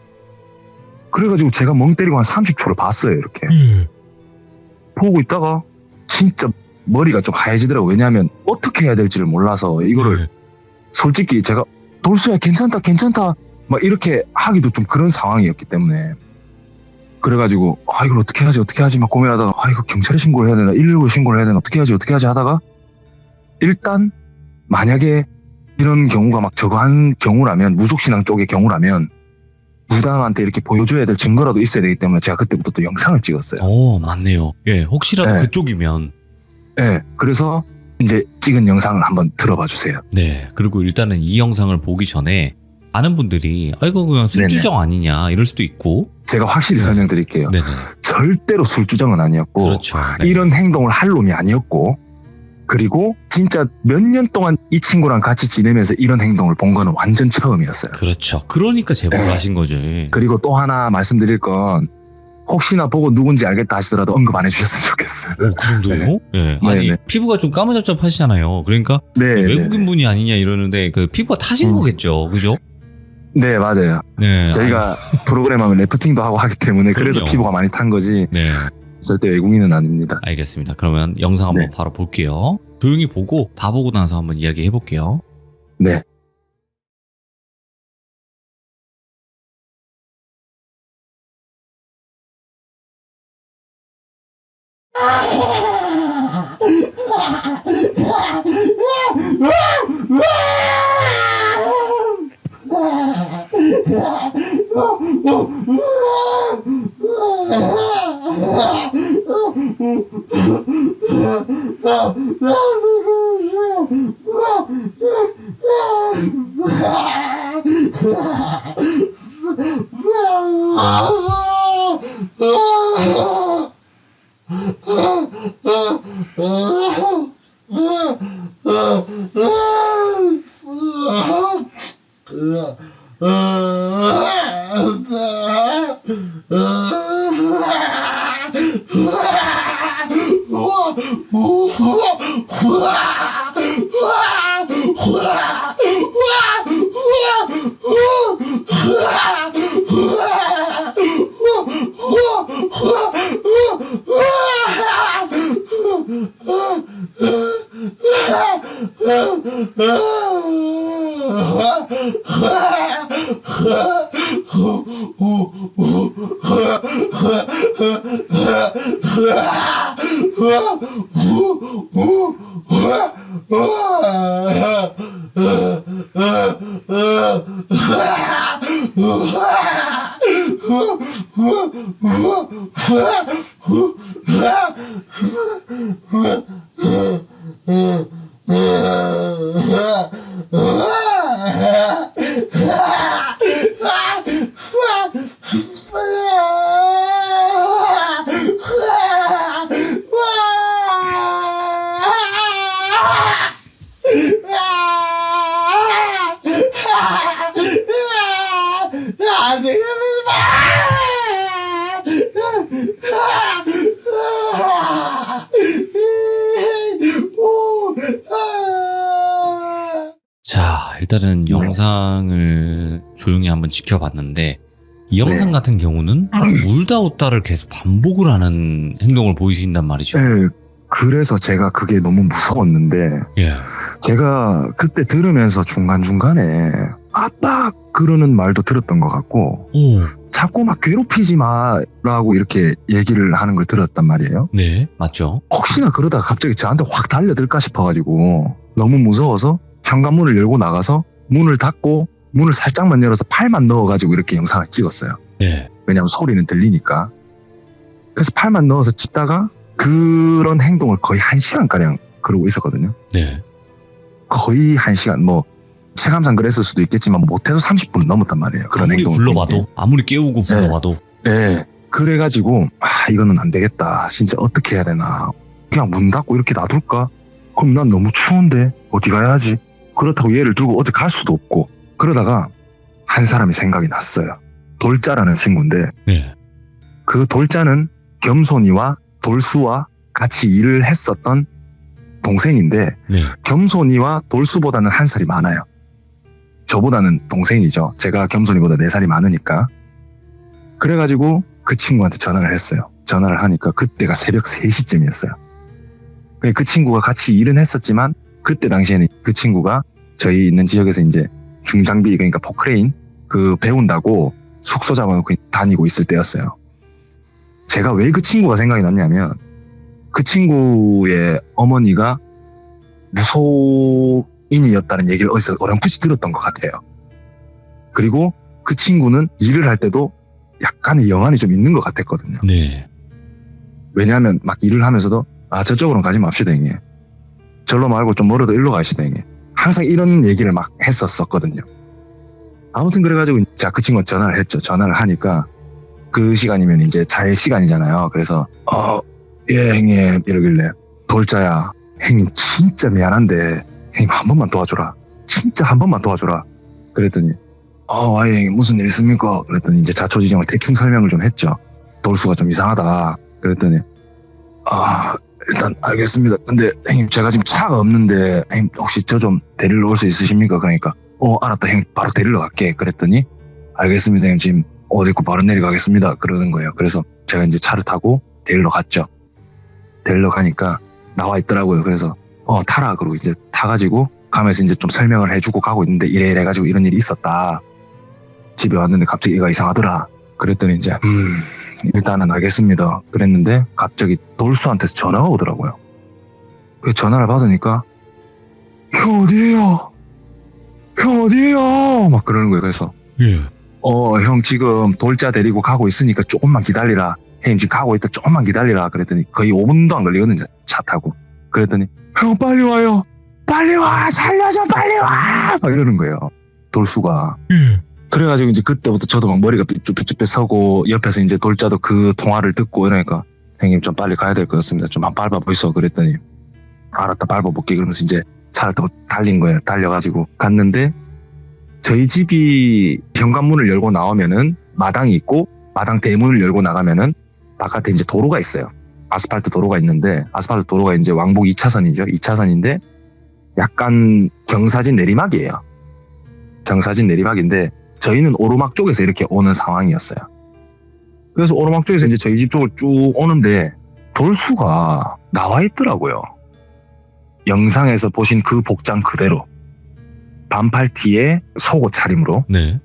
그래가지고 제가 멍 때리고 한 30초를 봤어요, 이렇게. 예. 보고 있다가 진짜 머리가 좀 하얘지더라고요. 왜냐하면 어떻게 해야 될지를 몰라서 이거를 예. 솔직히 제가 돌수야 괜찮다 막 이렇게 하기도 좀 그런 상황이었기 때문에, 그래가지고 이걸 어떻게 하지 막 고민하다가 이거 경찰에 신고를 해야 되나 119에 신고를 해야 되나 어떻게 하지 하다가, 일단 만약에 이런 경우가 막 저거 한 경우라면, 무속신앙 쪽의 경우라면 무당한테 이렇게 보여줘야 될 증거라도 있어야 되기 때문에 제가 그때부터 또 영상을 찍었어요. 맞네요. 예, 혹시라도 네. 그쪽이면. 네, 그래서 이제 찍은 영상을 한번 들어봐 주세요. 네, 그리고 일단은 이 영상을 보기 전에 아는 분들이 이거 그냥 술주정 아니냐 이럴 수도 있고. 제가 확실히 네. 설명드릴게요. 네네. 절대로 술주정은 아니었고, 그렇죠. 네. 이런 행동을 할 놈이 아니었고, 그리고 진짜 몇 년 동안 이 친구랑 같이 지내면서 이런 행동을 본 거는 완전 처음이었어요. 그렇죠. 그러니까 제보를 네. 하신 거지. 그리고 또 하나 말씀드릴 건, 혹시나 보고 누군지 알겠다 하시더라도 언급 안 해주셨으면 좋겠어요. 그 정도요? 예. 아니, 네네. 피부가 좀 까무잡잡하시잖아요. 그러니까 네, 외국인 분이 아니냐 이러는데 그 피부가 타신 거겠죠. 그죠? 네, 맞아요. 네. 저희가 프로그램 하면 래프팅도 하고 하기 때문에 그래서 그럼요. 피부가 많이 탄 거지, 네. 절대 외국인은 아닙니다. 알겠습니다. 그러면 영상 한번 네. 바로 볼게요. 조용히 보고 다 보고 나서 한번 이야기 해볼게요. 네. 일단은 네. 영상을 조용히 한번 지켜봤는데 이 영상 네. 같은 경우는 울다 웃다를 계속 반복을 하는 행동을 보이신단 말이죠. 네, 그래서 제가 그게 너무 무서웠는데 예. 제가 그때 들으면서 중간중간에 아빠 그러는 말도 들었던 것 같고 오. 자꾸 막 괴롭히지 마라고 이렇게 얘기를 하는 걸 들었단 말이에요. 네. 맞죠? 혹시나 그러다가 갑자기 저한테 확 달려들까 싶어가지고 너무 무서워서 현관문을 열고 나가서 문을 닫고 문을 살짝만 열어서 팔만 넣어가지고 이렇게 영상을 찍었어요. 네. 왜냐하면 소리는 들리니까. 그래서 팔만 넣어서 찍다가 그런 행동을 거의 1시간가량 그러고 있었거든요. 네. 거의 1시간, 뭐 체감상 그랬을 수도 있겠지만 못해도 30분은 넘었단 말이에요. 그런 아무리 행동을 불러봐도, 아무리 깨우고 불러봐도. 네. 그래가지고 이거는 안 되겠다. 진짜 어떻게 해야 되나. 그냥 문 닫고 이렇게 놔둘까? 그럼 난 너무 추운데 어디 가야 하지? 그렇다고 얘를 두고 어디 갈 수도 없고. 그러다가 한 사람이 생각이 났어요. 돌자라는 친구인데 네. 그 돌자는 겸손이와 돌수와 같이 일을 했었던 동생인데 네. 겸손이와 돌수보다는 한 살이 많아요. 저보다는 동생이죠. 제가 겸손이보다 4살이 많으니까. 그래가지고 그 친구한테 전화를 했어요. 전화를 하니까 그때가 새벽 3시쯤이었어요. 그 친구가 같이 일은 했었지만 그때 당시에는 그 친구가 저희 있는 지역에서 이제 중장비, 그러니까 포크레인 그 배운다고 숙소 잡아놓고 다니고 있을 때였어요. 제가 왜 그 친구가 생각이 났냐면 그 친구의 어머니가 무속인이었다는 얘기를 어디서 어렴풋이 들었던 것 같아요. 그리고 그 친구는 일을 할 때도 약간의 영안이 좀 있는 것 같았거든요. 네. 왜냐하면 막 일을 하면서도 저쪽으로는 가지 맙시다 형님. 절로 말고 좀 멀어도 일로 가시다 형님. 항상 이런 얘기를 막 했었거든요. 아무튼 그래가지고 자, 그 친구가 전화를 했죠. 전화를 하니까 그 시간이면 이제 잘 시간이잖아요. 그래서 예 형님 이러길래 돌자야 형님 진짜 미안한데 형님 한 번만 도와줘라. 진짜 한 번만 도와줘라. 그랬더니 아예 형님 무슨 일 있습니까? 그랬더니 이제 자초지종을 대충 설명을 좀 했죠. 돌수가 좀 이상하다. 그랬더니 일단 알겠습니다. 근데 형님 제가 지금 차가 없는데 형님 혹시 저 좀 데리러 올 수 있으십니까? 그러니까 알았다 형님 바로 데리러 갈게. 그랬더니 알겠습니다 형님 지금 어디 있고 바로 내려가겠습니다. 그러는 거예요. 그래서 제가 이제 차를 타고 데리러 갔죠. 데리러 가니까 나와 있더라고요. 그래서 타라 그러고 이제 타가지고 가면서 이제 좀 설명을 해주고 가고 있는데 이래 가지고 이런 일이 있었다. 집에 왔는데 갑자기 얘가 이상하더라. 그랬더니 이제 일단은 알겠습니다. 그랬는데 갑자기 돌수한테서 전화가 오더라고요. 그 전화를 받으니까 형 어디에요? 형 어디에요? 막 그러는 거예요. 그래서 예. 형 지금 돌자 데리고 가고 있으니까 조금만 기다리라. 형님 지금 가고 있다 조금만 기다리라. 그랬더니 거의 5분도 안 걸리거든요. 차 타고. 그랬더니 형 빨리 와요. 빨리 와 살려줘 빨리 와. 막 이러는 거예요. 돌수가. 예. 그래가지고 이제 그때부터 저도 막 머리가 삐쭉삐쭉 서고 옆에서 이제 돌자도 그 통화를 듣고 이러니까 형님 좀 빨리 가야 될 것 같습니다. 좀 한 밟아보이소. 그랬더니 알았다 밟아볼게. 그러면서 이제 차를 타고 달린 거예요. 달려가지고 갔는데 저희 집이 현관문을 열고 나오면은 마당이 있고 마당 대문을 열고 나가면은 바깥에 이제 도로가 있어요. 아스팔트 도로가 있는데 아스팔트 도로가 이제 왕복 2차선이죠. 2차선인데 약간 경사진 내리막이에요. 경사진 내리막인데 저희는 오르막 쪽에서 이렇게 오는 상황이었어요. 그래서 오르막 쪽에서 이제 저희 집 쪽을 쭉 오는데 돌수가 나와 있더라고요. 영상에서 보신 그 복장 그대로 반팔티에 속옷 차림으로. 네.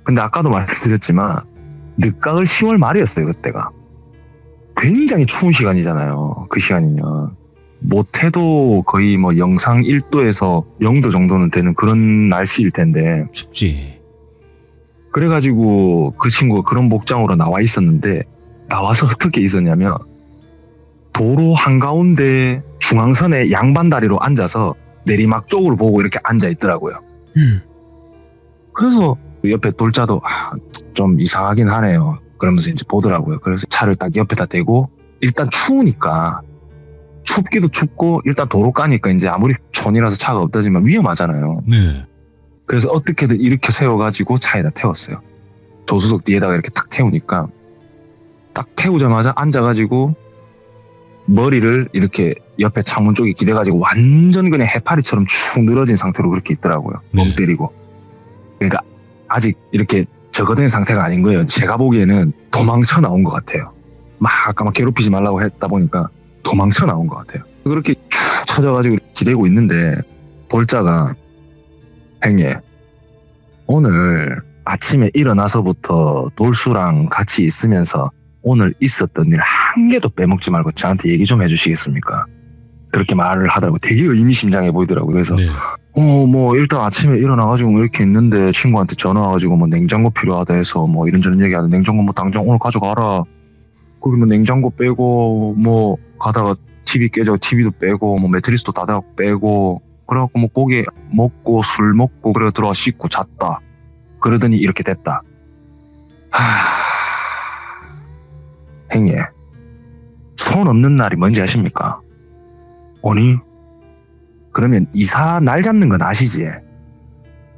근데 아까도 말씀드렸지만 늦가을 10월 말이었어요. 그때가 굉장히 추운 시간이잖아요. 그 시간이면 못해도 거의 뭐 영상 1도에서 0도 정도는 되는 그런 날씨일 텐데 춥지. 그래가지고 그 친구가 그런 복장으로 나와 있었는데 나와서 어떻게 있었냐면 도로 한가운데 중앙선에 양반다리로 앉아서 내리막 쪽으로 보고 이렇게 앉아 있더라고요. 그래서 옆에 돌자도 좀 이상하긴 하네요. 그러면서 이제 보더라고요. 그래서 차를 딱 옆에다 대고 일단 추우니까 춥기도 춥고 일단 도로 까니까 이제 아무리 촌이라서 차가 없다지만 위험하잖아요. 네. 그래서 어떻게든 일으켜 세워가지고 차에다 태웠어요. 조수석 뒤에다가 이렇게 딱 태우니까 딱 태우자마자 앉아가지고 머리를 이렇게 옆에 창문 쪽에 기대가지고 완전 그냥 해파리처럼 축 늘어진 상태로 그렇게 있더라고요. 멍 네. 때리고. 그러니까 아직 이렇게 적어된 상태가 아닌 거예요. 제가 보기에는 도망쳐 나온 것 같아요. 막 아까 막 괴롭히지 말라고 했다 보니까 도망쳐 나온 것 같아요. 그렇게 쭉 쳐져가지고 기대고 있는데 돌자가 행님 오늘 아침에 일어나서부터 돌수랑 같이 있으면서 오늘 있었던 일 한 개도 빼먹지 말고 저한테 얘기 좀 해주시겠습니까? 그렇게 말을 하더라고. 되게 의미심장해 보이더라고요. 그래서 네. 뭐 일단 아침에 일어나가지고 뭐 이렇게 있는데 친구한테 전화 와가지고 뭐 냉장고 필요하다 해서 뭐 이런저런 얘기하는데 냉장고 뭐 당장 오늘 가져가라. 거기 뭐 냉장고 빼고 뭐 가다가 TV 깨져 TV도 빼고 뭐 매트리스도 다 대갖고 빼고 그래갖고 뭐 고기 먹고 술 먹고 그래 들어와 씻고 잤다. 그러더니 이렇게 됐다. 행님 손 없는 날이 뭔지 아십니까? 아니 그러면 이사 날 잡는 건 아시지?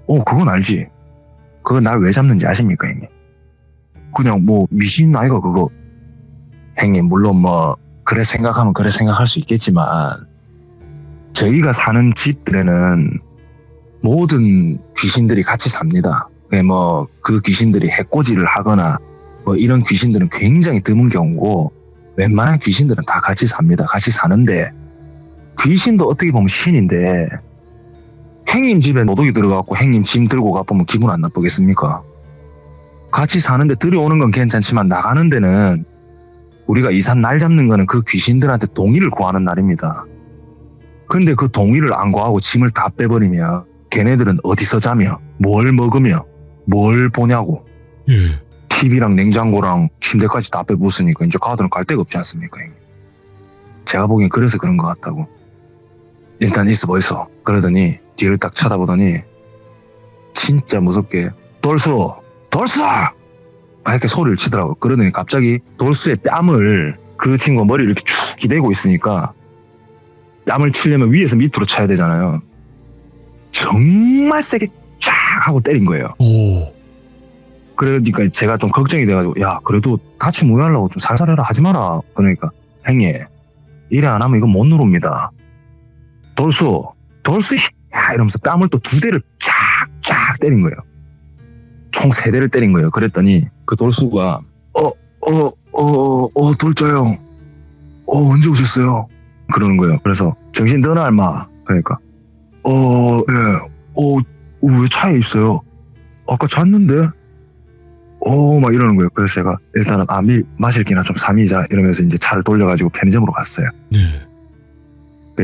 그건 알지. 그거 날 왜 잡는지 아십니까, 형님? 그냥 뭐 미신 아이가 그거. 형님 물론 뭐 그래 생각하면 그래 생각할 수 있겠지만 저희가 사는 집들에는 모든 귀신들이 같이 삽니다. 뭐 그 귀신들이 해코지를 하거나 뭐 이런 귀신들은 굉장히 드문 경우고 웬만한 귀신들은 다 같이 삽니다. 같이 사는데 귀신도 어떻게 보면 신인데 행님 집에 노독이 들어가고 행님 짐 들고 가보면 기분 안 나쁘겠습니까? 같이 사는데 들여오는 건 괜찮지만 나가는 데는 우리가 이사 날 잡는 거는 그 귀신들한테 동의를 구하는 날입니다. 근데 그 동의를 안 구하고 짐을 다 빼버리면 걔네들은 어디서 자며 뭘 먹으며 뭘 보냐고 예. TV랑 냉장고랑 침대까지 다 빼부수니까 이제 가들은 갈 데가 없지 않습니까? 형님? 제가 보기엔 그래서 그런 것 같다고. 일단 있어 보이소. 그러더니 뒤를 딱 쳐다보더니 진짜 무섭게 돌수! 돌수! 이렇게 소리를 치더라고. 그러더니 갑자기 돌수의 뺨을 그 친구가 머리를 이렇게 쭉 기대고 있으니까 뺨을 치려면 위에서 밑으로 쳐야 되잖아요. 정말 세게 쫙 하고 때린 거예요. 오. 그러니까 제가 좀 걱정이 돼가지고 야 그래도 같이 모여하려고 좀 살살 해라 하지 마라. 그러니까 행님 이래 안 하면 이거 못 누릅니다. 돌수 야 이러면서 뺨을 또 2대를 쫙쫙 때린 거예요. 총 3대를 때린 거예요. 그랬더니 그 돌수가 돌자 형 언제 오셨어요? 그러는 거예요. 그래서 정신 드나 임마. 그러니까 왜 차에 있어요? 아까 잤는데 막 이러는 거예요. 그래서 제가 일단은 마실 기나 좀 삼이자 이러면서 이제 차를 돌려가지고 편의점으로 갔어요. 네.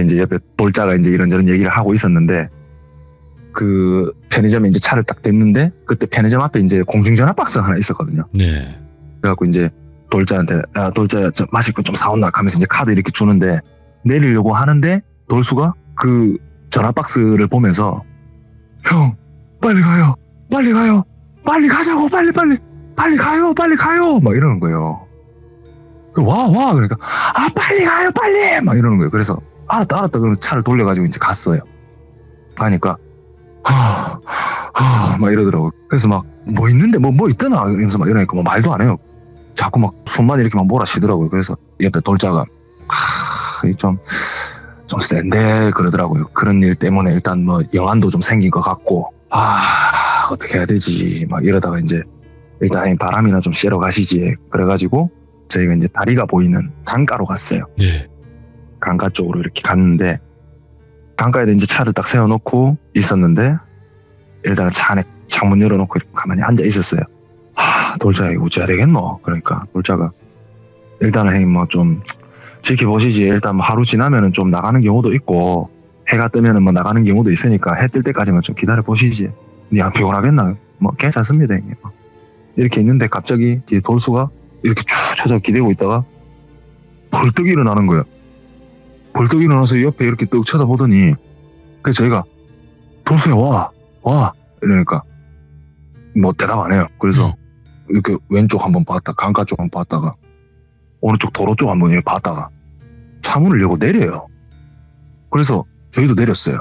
이제 옆에 돌자가 이제 이런저런 얘기를 하고 있었는데 그 편의점에 이제 차를 딱 댔는데 그때 편의점 앞에 이제 공중전화 박스가 하나 있었거든요. 네. 그래갖고 이제 돌자한테 야 돌자야 저 마실 거 좀 사온나 하면서 이제 카드 이렇게 주는데 내리려고 하는데 돌수가 그 전화 박스를 보면서 형 빨리 가요 빨리 가자고 빨리 가요 막 이러는 거예요. 와 그러니까 빨리 가요 빨리 막 이러는 거예요. 그래서 알았다 그러면서 차를 돌려가지고 이제 갔어요. 가니까 막 이러더라고요. 그래서 막 뭐 있는데 뭐 있더나 이러면서 막 이러니까 뭐 말도 안 해요. 자꾸 막 숨만 이렇게 막 몰아쉬더라고요. 그래서 옆에 돌자가 좀 센데 그러더라고요. 그런 일 때문에 일단 뭐 영안도 좀 생긴 것 같고 어떻게 해야 되지 막 이러다가 이제 일단 바람이나 좀 쐬러 가시지. 그래가지고 저희가 이제 다리가 보이는 강가로 갔어요. 네. 강가 쪽으로 이렇게 갔는데 강가에다 이제 차를 딱 세워놓고 있었는데 일단은 차 안에 창문 열어놓고 이렇게 가만히 앉아 있었어요. 돌자 이거 어째야 되겠노? 그러니까 돌자가 일단은 형님 뭐 좀 지켜보시지. 일단 뭐 하루 지나면은 좀 나가는 경우도 있고 해가 뜨면은 뭐 나가는 경우도 있으니까 해 뜰 때까지만 좀 기다려 보시지. 니 안 피곤하겠나? 뭐 괜찮습니다 형님. 이렇게 있는데 갑자기 뒤에 돌수가 이렇게 쭉 쳐져 기대고 있다가 벌떡 일어나는 거예요. 벌떡 일어나서 옆에 이렇게 떡 쳐다보더니 그래서 저희가 돌수야 와 이러니까 뭐 대답 안 해요. 그래서 이렇게 왼쪽 한번 봤다 강가 쪽 한번 봤다가 오른쪽 도로 쪽 한번 이렇게 봤다가 차문을 열고 내려요. 그래서 저희도 내렸어요.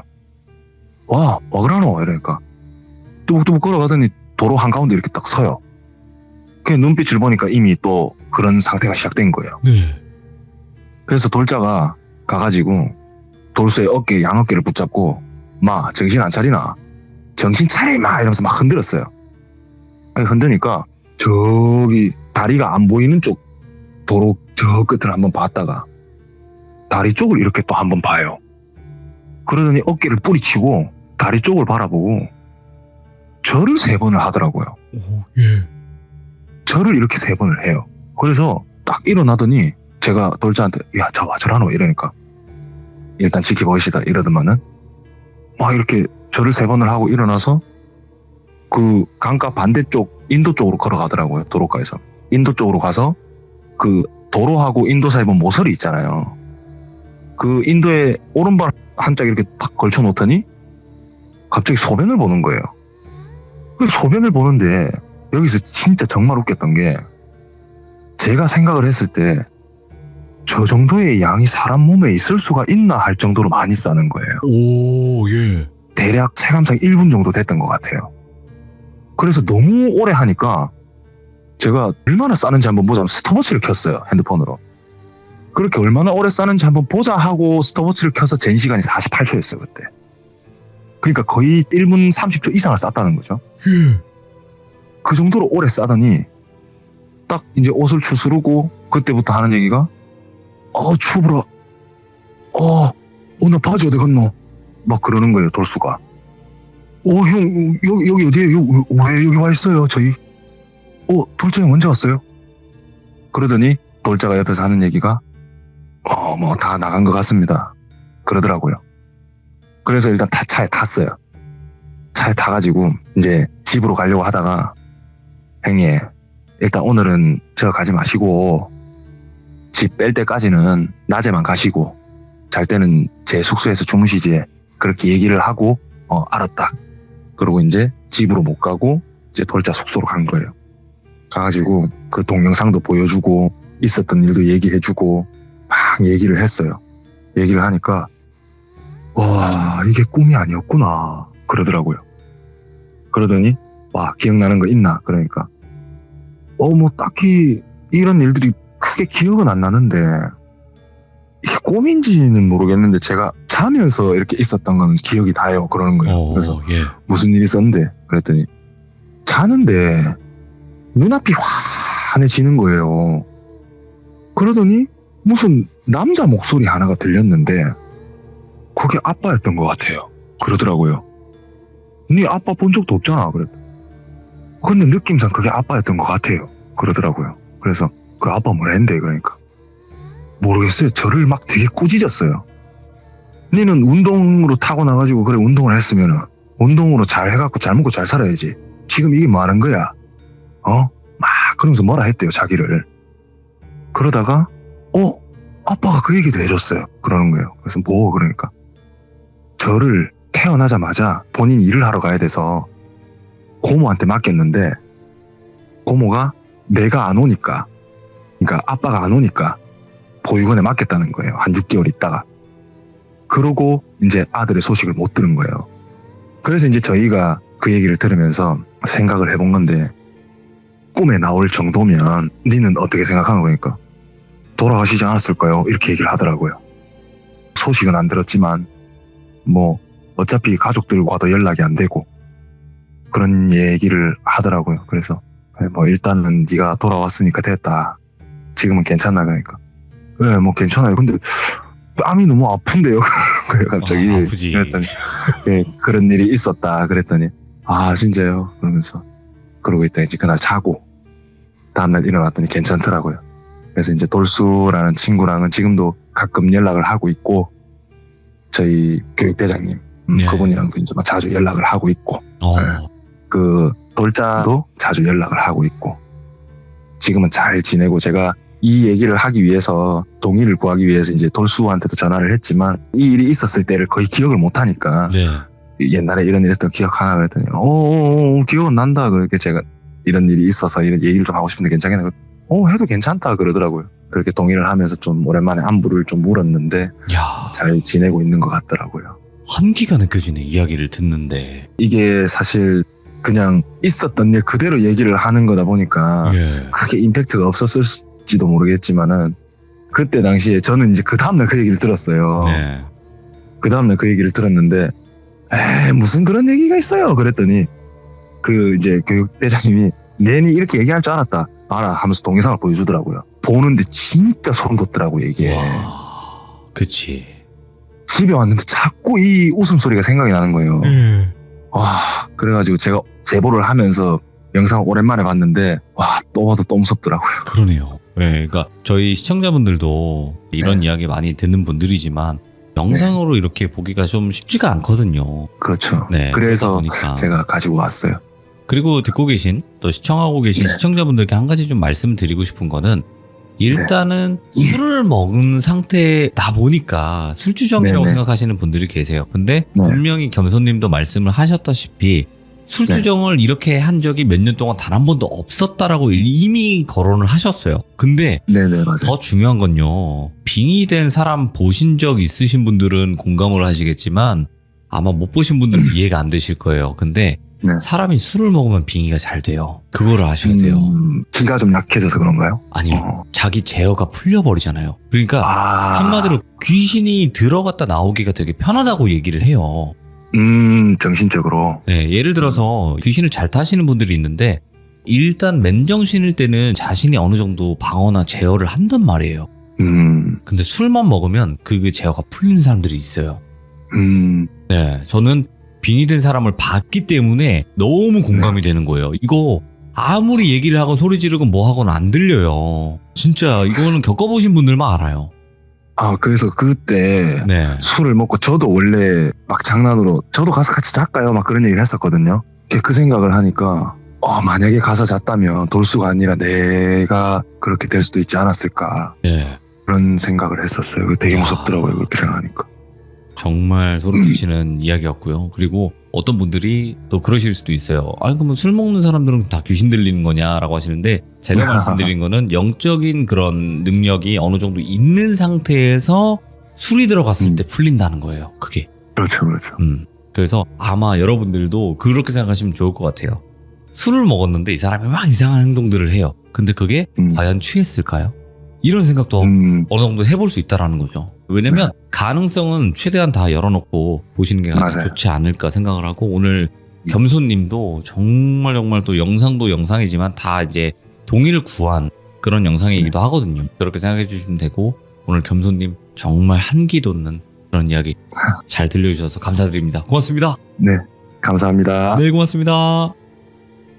와 그러노 이러니까 뚜벅뚜벅 걸어가더니 도로 한가운데 이렇게 딱 서요. 그냥 눈빛을 보니까 이미 또 그런 상태가 시작된 거예요. 네. 그래서 돌자가 가가지고 돌수의 어깨, 양어깨를 붙잡고 마 정신 안 차리나? 정신 차려 마 이러면서 막 흔들었어요. 아니, 흔드니까 저기 다리가 안 보이는 쪽 도로 저 끝을 한번 봤다가 다리 쪽을 이렇게 또 한번 봐요. 그러더니 어깨를 뿌리치고 다리 쪽을 바라보고 절을 3번을 하더라고요. 오, 예. 절을 이렇게 3번을 해요. 그래서 딱 일어나더니 제가 돌자한테 야 저 와저라노 이러니까 일단 지켜보시다 이러더만은 막 이렇게 절을 3번을 하고 일어나서 그 강가 반대쪽 인도 쪽으로 걸어가더라고요. 도로가에서 인도 쪽으로 가서 그 도로하고 인도 사이 뭐 모서리 있잖아요. 그 인도에 오른발 한짝 이렇게 딱 걸쳐 놓더니 갑자기 소변을 보는 거예요. 그 소변을 보는데 여기서 진짜 정말 웃겼던 게 제가 생각을 했을 때 저 정도의 양이 사람 몸에 있을 수가 있나 할 정도로 많이 싸는 거예요. 오, 예. 대략 체감상 1분 정도 됐던 것 같아요. 그래서 너무 오래 하니까 제가 얼마나 싸는지 한번 보자 하고 스톱워치를 켰어요. 핸드폰으로. 그렇게 얼마나 오래 싸는지 한번 보자 하고 스톱워치를 켜서 잰 시간이 48초였어요. 그때. 그러니까 거의 1분 30초 이상을 쌌다는 거죠. 예. 그 정도로 오래 싸더니 딱 이제 옷을 추스르고 그때부터 하는 얘기가 추브라 나 바지 어디 갔노? 막 그러는 거예요. 돌수가. 형 여기 어디에요? 왜 여기 와 있어요? 저희 돌자 형 언제 왔어요? 그러더니 돌자가 옆에서 하는 얘기가 뭐 다 나간 것 같습니다. 그러더라고요. 그래서 일단 차에 탔어요. 차에 타가지고 이제 집으로 가려고 하다가 형님 일단 오늘은 저 가지 마시고 집 뺄 때까지는 낮에만 가시고 잘 때는 제 숙소에서 주무시지 그렇게 얘기를 하고 알았다. 그러고 이제 집으로 못 가고 이제 돌자 숙소로 간 거예요. 가가지고 그 동영상도 보여주고 있었던 일도 얘기해주고 막 얘기를 했어요. 얘기를 하니까 와 이게 꿈이 아니었구나 그러더라고요. 그러더니 와 기억나는 거 있나? 그러니까 뭐 딱히 이런 일들이 크게 기억은 안 나는데 이게 꿈인지는 모르겠는데 제가 자면서 이렇게 있었던 거는 기억이 나요. 그러는 거예요. 그래서 예. 무슨 일이 있었는데 그랬더니 자는데 눈앞이 환해지는 거예요. 그러더니 무슨 남자 목소리 하나가 들렸는데 그게 아빠였던 것 같아요. 그러더라고요. 네 아빠 본 적도 없잖아. 그랬더니 근데 느낌상 그게 아빠였던 것 같아요. 그러더라고요. 그래서 그 아빠 뭐라 했는데 그러니까 모르겠어요. 저를 막 되게 꾸짖었어요. 니는 운동으로 타고나가지고 그래 운동을 했으면은 운동으로 잘 해갖고 잘 먹고 잘 살아야지. 지금 이게 뭐 하는 거야? 막 그러면서 뭐라 했대요. 자기를. 그러다가 아빠가 그 얘기도 해줬어요. 그러는 거예요. 그래서 뭐 그러니까 저를 태어나자마자 본인 일을 하러 가야 돼서 고모한테 맡겼는데 고모가 내가 안 오니까 그러니까 아빠가 안 오니까 보육원에 맡겼다는 거예요. 한 6개월 있다가. 그러고 이제 아들의 소식을 못 들은 거예요. 그래서 이제 저희가 그 얘기를 들으면서 생각을 해본 건데 꿈에 나올 정도면 니는 어떻게 생각하는 거니까 돌아가시지 않았을까요? 이렇게 얘기를 하더라고요. 소식은 안 들었지만 뭐 어차피 가족들과도 연락이 안 되고 그런 얘기를 하더라고요. 그래서 뭐 일단은 네가 돌아왔으니까 됐다. 지금은 괜찮나 그러니까. 네, 뭐 괜찮아요. 근데 뺨이 너무 아픈데요. 갑자기. 아프지. 그랬더니 네, 그런 일이 있었다. 그랬더니 진짜요? 그러면서 그러고 있다 이제 그날 자고 다음날 일어났더니 괜찮더라고요. 그래서 이제 돌수라는 친구랑은 지금도 가끔 연락을 하고 있고 저희 교육대장님 네. 그분이랑도 이제 막 자주 연락을 하고 있고 네. 그 돌자도 자주 연락을 하고 있고 지금은 잘 지내고 제가 이 얘기를 하기 위해서 동의를 구하기 위해서 이제 돌수한테도 전화를 했지만 이 일이 있었을 때를 거의 기억을 못 하니까 네. 옛날에 이런 일이 있었던 거 기억하나 그랬더니 기억은 난다. 그렇게 제가 이런 일이 있어서 이런 얘기를 좀 하고 싶은데 괜찮겠나? 해도 괜찮다 그러더라고요. 그렇게 동의를 하면서 좀 오랜만에 안부를 좀 물었는데 야, 잘 지내고 있는 것 같더라고요. 한기가 느껴지네 이야기를 듣는데. 이게 사실 그냥 있었던 일 그대로 얘기를 하는 거다 보니까 예. 크게 임팩트가 없었을지도 모르겠지만은 그때 당시에 저는 이제 그 다음날 그 얘기를 들었어요. 네. 그 다음날 그 얘기를 들었는데, 에이, 무슨 그런 얘기가 있어요. 그랬더니, 그 이제 교육대장님이 내니 이렇게 얘기할 줄 알았다. 봐라 하면서 동영상을 보여주더라고요. 보는데 진짜 소름 돋더라고요, 이게. 와, 그치. 집에 왔는데 자꾸 이 웃음소리가 생각이 나는 거예요. 와, 그래가지고 제가 제보를 하면서 영상을 오랜만에 봤는데, 와, 또 봐도 또 무섭더라고요. 그러네요. 네, 그러니까 저희 시청자분들도 이런 네. 이야기 많이 듣는 분들이지만 영상으로 이렇게 보기가 좀 쉽지가 않거든요. 그렇죠. 네, 그래서 그러다 보니까. 제가 가지고 왔어요. 그리고 듣고 계신 또 시청하고 계신 네. 시청자분들께 한 가지 좀 말씀드리고 싶은 거는 일단은 술을 먹은 상태다 보니까 술주정이라고 네네. 생각하시는 분들이 계세요. 근데 네. 분명히 겸손님도 말씀을 하셨다시피 술주정을 이렇게 한 적이 몇 년 동안 단 한 번도 없었다라고 이미 거론을 하셨어요. 근데 네네, 맞아요. 더 중요한 건요. 빙의된 사람 보신 적 있으신 분들은 공감을 하시겠지만 아마 못 보신 분들은 이해가 안 되실 거예요. 근데 네. 사람이 술을 먹으면 빙의가 잘 돼요. 그거를 아셔야 돼요. 기가 좀 약해져서 그런가요? 아니요. 자기 제어가 풀려버리잖아요. 그러니까 한마디로 귀신이 들어갔다 나오기가 되게 편하다고 얘기를 해요. 정신적으로. 네, 예를 들어서 귀신을 잘 타시는 분들이 있는데 일단 맨정신일 때는 자신이 어느 정도 방어나 제어를 한단 말이에요. 근데 술만 먹으면 그 제어가 풀리는 사람들이 있어요. 네, 저는 빙의된 사람을 봤기 때문에 너무 공감이 되는 거예요. 이거 아무리 얘기를 하고 소리 지르고 뭐 하고는 안 들려요. 진짜 이거는 겪어보신 분들만 알아요. 아, 그래서 그때 네. 술을 먹고 저도 원래 막 장난으로 저도 가서 같이 잘까요? 막 그런 얘기를 했었거든요. 그 생각을 하니까 만약에 가서 잤다면 돌수가 아니라 내가 그렇게 될 수도 있지 않았을까. 네. 그런 생각을 했었어요. 되게 무섭더라고요. 그렇게 생각하니까. 정말 소름 끼치는 이야기였고요. 그리고 어떤 분들이 또 그러실 수도 있어요. 아니 그러면 술 먹는 사람들은 다 귀신 들리는 거냐라고 하시는데 제가 말씀드린 거는 영적인 그런 능력이 어느 정도 있는 상태에서 술이 들어갔을 때 풀린다는 거예요. 그게. 그렇죠, 그렇죠. 그래서 아마 여러분들도 그렇게 생각하시면 좋을 것 같아요. 술을 먹었는데 이 사람이 막 이상한 행동들을 해요. 근데 그게 과연 취했을까요? 이런 생각도 어느 정도 해볼 수 있다라는 거죠. 왜냐면 가능성은 최대한 다 열어놓고 보시는 게 가장 맞아요. 좋지 않을까 생각을 하고 오늘 겸손님도 정말 또 영상도 영상이지만 다 이제 동의를 구한 그런 영상이기도 하거든요. 그렇게 생각해 주시면 되고 오늘 겸손님 정말 한기 돋는 그런 이야기 잘 들려주셔서 감사드립니다. 고맙습니다. 네, 감사합니다. 네, 고맙습니다.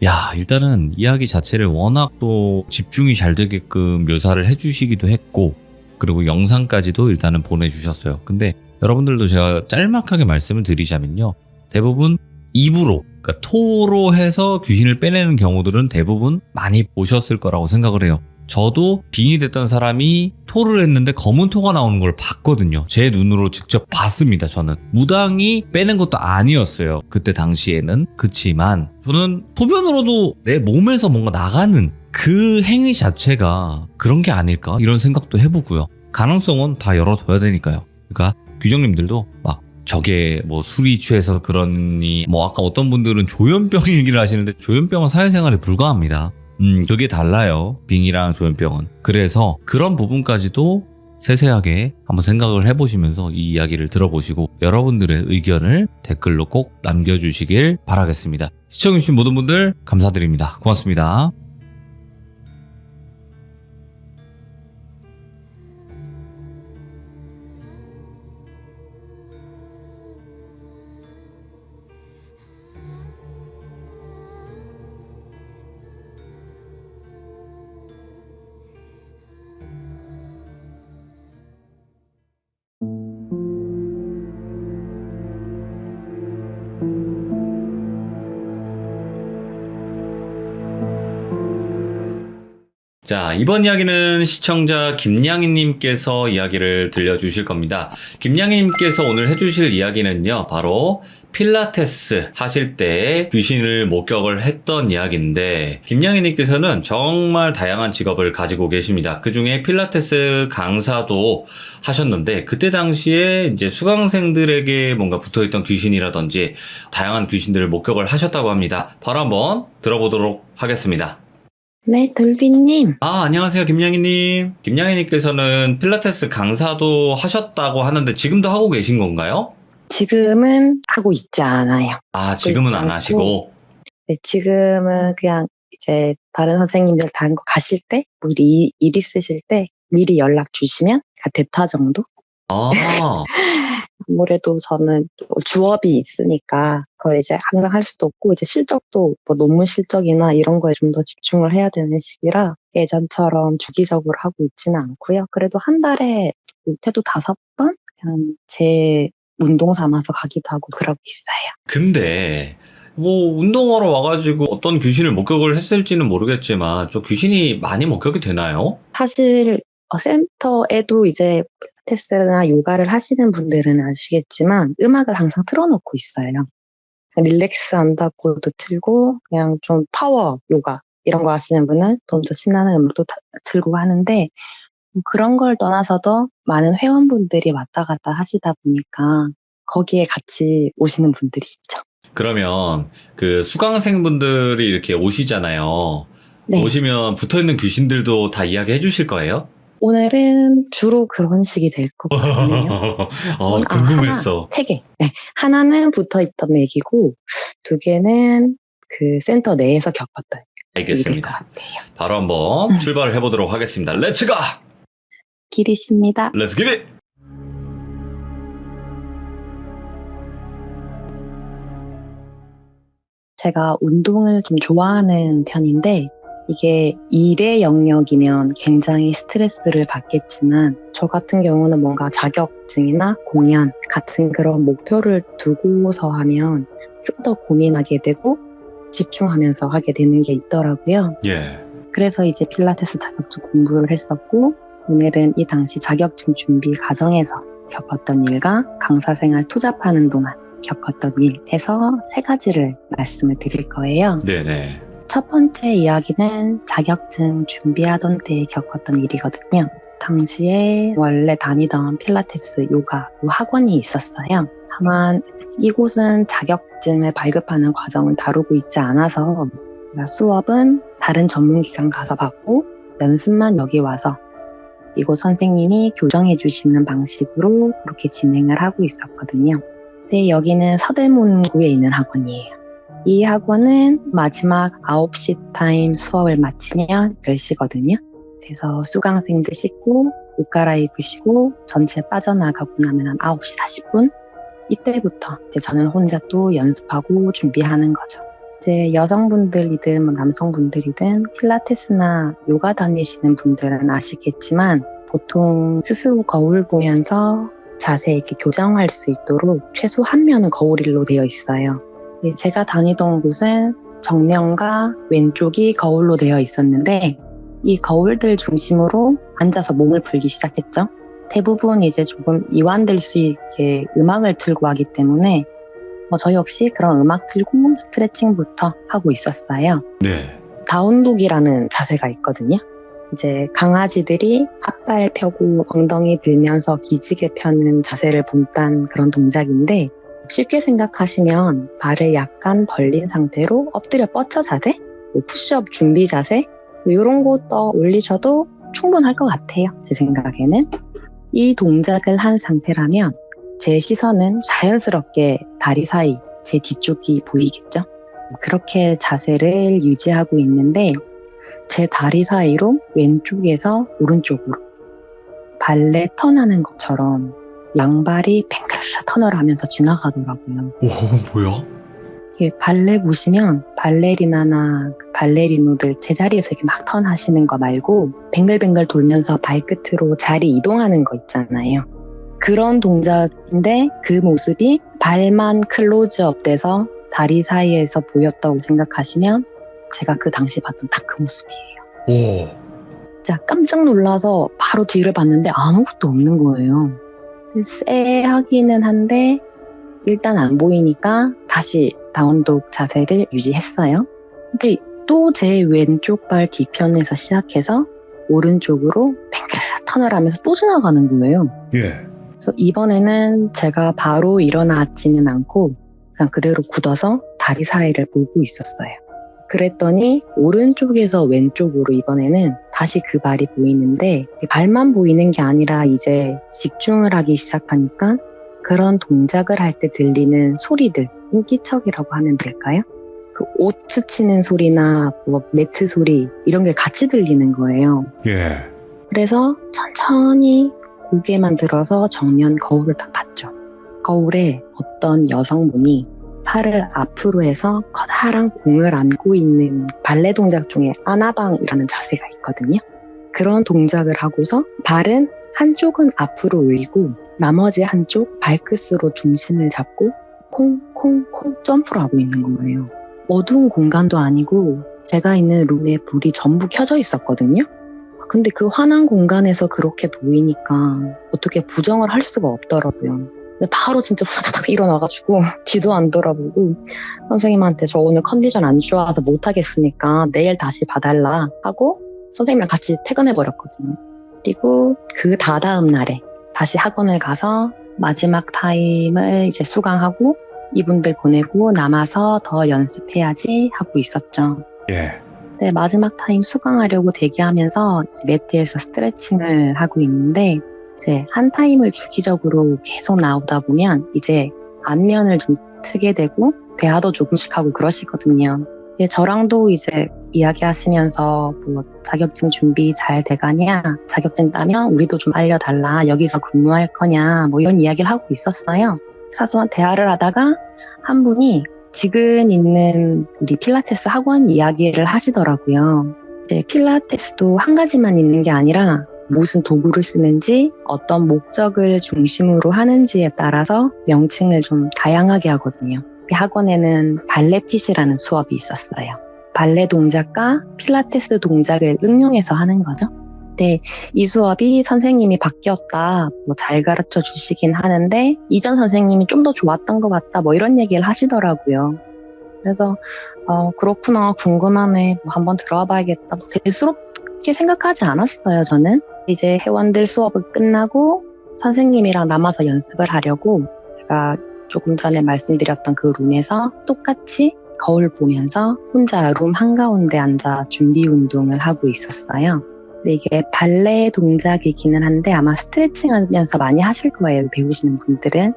야, 일단은 이야기 자체를 워낙 또 집중이 잘 되게끔 묘사를 해주시기도 했고 그리고 영상까지도 일단은 보내주셨어요. 근데 여러분들도 제가 짤막하게 말씀을 드리자면요. 대부분 입으로, 그러니까 토로 해서 귀신을 빼내는 경우들은 대부분 많이 보셨을 거라고 생각을 해요. 저도 빙의 됐던 사람이 토를 했는데 검은 토가 나오는 걸 봤거든요. 제 눈으로 직접 봤습니다. 저는 무당이 빼낸 것도 아니었어요. 그때 당시에는. 그치만 저는 소변으로도 내 몸에서 뭔가 나가는 그 행위 자체가 그런 게 아닐까 이런 생각도 해보고요. 가능성은 다 열어둬야 되니까요. 그러니까 규정님들도 막 저게 뭐 술이 취해서 그러니 뭐 아까 어떤 분들은 조현병 얘기를 하시는데 조현병은 사회생활에 불과합니다. 그게 달라요. 빙의랑 조현병은. 그래서 그런 부분까지도 세세하게 한번 생각을 해보시면서 이 이야기를 들어보시고 여러분들의 의견을 댓글로 꼭 남겨주시길 바라겠습니다. 시청해주신 모든 분들 감사드립니다. 고맙습니다. 자, 이번 이야기는 시청자 김양희님께서 이야기를 들려주실 겁니다. 김양희님께서 오늘 해주실 이야기는요, 바로 필라테스 하실 때 귀신을 목격을 했던 이야기인데, 김양희님께서는 정말 다양한 직업을 가지고 계십니다. 그 중에 필라테스 강사도 하셨는데, 그때 당시에 이제 수강생들에게 뭔가 붙어있던 귀신이라든지, 다양한 귀신들을 목격을 하셨다고 합니다. 바로 한번 들어보도록 하겠습니다. 네, 돌비님. 안녕하세요, 김양희님. 김양희님께서는 필라테스 강사도 하셨다고 하는데 지금도 하고 계신 건가요? 지금은 하고 있지 않아요. 지금은 있지 안 않고. 하시고. 네, 지금은 그냥 이제 다른 선생님들 다 가실 때, 뭐 일 있으실 때 미리 연락 주시면 대타 정도? 아, 아무래도 저는 또 주업이 있으니까 그걸 이제 항상 할 수도 없고 이제 실적도 뭐 논문 실적이나 이런 거에 좀 더 집중을 해야 되는 시기라 예전처럼 주기적으로 하고 있지는 않고요. 그래도 한 달에 못해도 5번 그냥 제 운동 삼아서 가기도 하고 그러고 있어요. 근데 뭐 운동하러 와가지고 어떤 귀신을 목격을 했을지는 모르겠지만 좀 귀신이 많이 목격이 되나요? 사실 센터에도 이제 필라테스나 요가를 하시는 분들은 아시겠지만 음악을 항상 틀어놓고 있어요. 릴렉스 한다고도 틀고 그냥 좀 파워 요가 이런 거 하시는 분은 좀 더 신나는 음악도 틀고 하는데 그런 걸 떠나서도 많은 회원분들이 왔다 갔다 하시다 보니까 거기에 같이 오시는 분들이 있죠. 그러면 그 수강생분들이 이렇게 오시잖아요. 네. 오시면 붙어있는 귀신들도 다 이야기해 주실 거예요? 오늘은 주로 그런 식이 될 것 같네요. 궁금했어. 3개. 네. 하나는 붙어있던 얘기고 2개는 그 센터 내에서 겪었던 일일 것 알겠습니다. 같아요. 바로 한번 출발을 해보도록 하겠습니다. 렛츠 가! 길이십니다. 렛츠 기릿! 제가 운동을 좀 좋아하는 편인데 이게 일의 영역이면 굉장히 스트레스를 받겠지만 저 같은 경우는 뭔가 자격증이나 공연 같은 그런 목표를 두고서 하면 좀 더 고민하게 되고 집중하면서 하게 되는 게 있더라고요. 예. 그래서 이제 필라테스 자격증 공부를 했었고 오늘은 이 당시 자격증 준비 과정에서 겪었던 일과 강사 생활 투잡하는 동안 겪었던 일 해서 3가지를 말씀을 드릴 거예요. 네네. 첫 번째 이야기는 자격증 준비하던 때 겪었던 일이거든요. 당시에 원래 다니던 필라테스 요가 학원이 있었어요. 다만 이곳은 자격증을 발급하는 과정을 다루고 있지 않아서 수업은 다른 전문기관 가서 받고 연습만 여기 와서 이곳 선생님이 교정해 주시는 방식으로 그렇게 진행을 하고 있었거든요. 근데 여기는 서대문구에 있는 학원이에요. 이 학원은 마지막 9시 타임 수업을 마치면 10시거든요. 그래서 수강생들 씻고 옷 갈아입으시고 전체 빠져나가고 나면 한 9시 40분? 이때부터 이제 저는 혼자 또 연습하고 준비하는 거죠. 이제 여성분들이든 뭐 남성분들이든 필라테스나 요가 다니시는 분들은 아시겠지만 보통 스스로 거울 보면서 자세 있게 교정할 수 있도록 최소 한 면은 거울일로 되어 있어요. 제가 다니던 곳은 정면과 왼쪽이 거울로 되어 있었는데 이 거울들 중심으로 앉아서 몸을 풀기 시작했죠. 대부분 이제 조금 이완될 수 있게 음악을 틀고 하기 때문에 저 역시 그런 음악 틀고 스트레칭부터 하고 있었어요. 네. 다운독이라는 자세가 있거든요. 이제 강아지들이 앞발 펴고 엉덩이 들면서 기지개 펴는 자세를 본딴 그런 동작인데 쉽게 생각하시면 발을 약간 벌린 상태로 엎드려 뻗쳐 자세, 푸시업 준비 자세 이런 거 올리셔도 충분할 것 같아요. 제 생각에는. 이 동작을 한 상태라면 제 시선은 자연스럽게 다리 사이 제 뒤쪽이 보이겠죠? 그렇게 자세를 유지하고 있는데 제 다리 사이로 왼쪽에서 오른쪽으로 발레 턴하는 것처럼 양발이 뱅글르 턴을 하면서 지나가더라고요. 오, 뭐야? 발레 보시면 발레리나나 발레리노들 제자리에서 이렇게 막 턴하시는 거 말고 뱅글뱅글 돌면서 발끝으로 자리 이동하는 거 있잖아요. 그런 동작인데 그 모습이 발만 클로즈업 돼서 다리 사이에서 보였다고 생각하시면 제가 그 당시 봤던 딱 그 모습이에요. 오. 진짜 깜짝 놀라서 바로 뒤를 봤는데 아무것도 없는 거예요. 쎄하기는 한데 일단 안 보이니까 다시 다운독 자세를 유지했어요. 근데 또 제 왼쪽 발 뒤편에서 시작해서 오른쪽으로 뱅글 턴을 하면서 또 지나가는 거예요. 예. 그래서 이번에는 제가 바로 일어나지는 않고 그냥 그대로 굳어서 다리 사이를 보고 있었어요. 그랬더니 오른쪽에서 왼쪽으로 이번에는 다시 그 발이 보이는데 발만 보이는 게 아니라 이제 집중을 하기 시작하니까 그런 동작을 할 때 들리는 소리들, 인기척이라고 하면 될까요? 그 옷 스치는 소리나 뭐 매트 소리 이런 게 같이 들리는 거예요. 예. 그래서 천천히 고개만 들어서 정면 거울을 딱 봤죠. 거울에 어떤 여성분이 팔을 앞으로 해서 커다란 공을 안고 있는 발레 동작 중에 아나방이라는 자세가 있거든요. 그런 동작을 하고서 발은 한쪽은 앞으로 올리고 나머지 한쪽 발끝으로 중심을 잡고 콩콩콩 점프를 하고 있는 거예요. 어두운 공간도 아니고 제가 있는 룸에 불이 전부 켜져 있었거든요. 근데 그 환한 공간에서 그렇게 보이니까 어떻게 부정을 할 수가 없더라고요. 근데 바로 진짜 후다닥 일어나가지고 뒤도 안 돌아보고 선생님한테 저 오늘 컨디션 안 좋아서 못하겠으니까 내일 다시 봐달라 하고 선생님이랑 같이 퇴근해버렸거든요. 그리고 그 다다음 날에 다시 학원을 가서 마지막 타임을 이제 수강하고 이분들 보내고 남아서 더 연습해야지 하고 있었죠. 예. 네, 마지막 타임 수강하려고 대기하면서 이제 매트에서 스트레칭을 하고 있는데 이제 한 타임을 주기적으로 계속 나오다 보면 이제 안면을 좀 트게 되고 대화도 조금씩 하고 그러시거든요. 근데 저랑도 이제 이야기하시면서 뭐 자격증 준비 잘 돼가냐, 자격증 따면 우리도 좀 알려달라, 여기서 근무할 거냐, 뭐 이런 이야기를 하고 있었어요. 사소한 대화를 하다가 한 분이 지금 있는 우리 필라테스 학원 이야기를 하시더라고요. 이제 필라테스도 한 가지만 있는 게 아니라 무슨 도구를 쓰는지 어떤 목적을 중심으로 하는지에 따라서 명칭을 좀 다양하게 하거든요. 이 학원에는 발레핏이라는 수업이 있었어요. 발레 동작과 필라테스 동작을 응용해서 하는 거죠. 네, 이 수업이 선생님이 바뀌었다, 뭐 잘 가르쳐 주시긴 하는데 이전 선생님이 좀 더 좋았던 것 같다, 뭐 이런 얘기를 하시더라고요. 그래서 그렇구나, 궁금하네, 뭐 한번 들어와 봐야겠다, 뭐 대수롭게 생각하지 않았어요. 저는 이제 회원들 수업을 끝나고 선생님이랑 남아서 연습을 하려고 제가 조금 전에 말씀드렸던 그 룸에서 똑같이 거울 보면서 혼자 룸 한가운데 앉아 준비 운동을 하고 있었어요. 근데 이게 발레 동작이기는 한데 아마 스트레칭 하면서 많이 하실 거예요. 배우시는 분들은.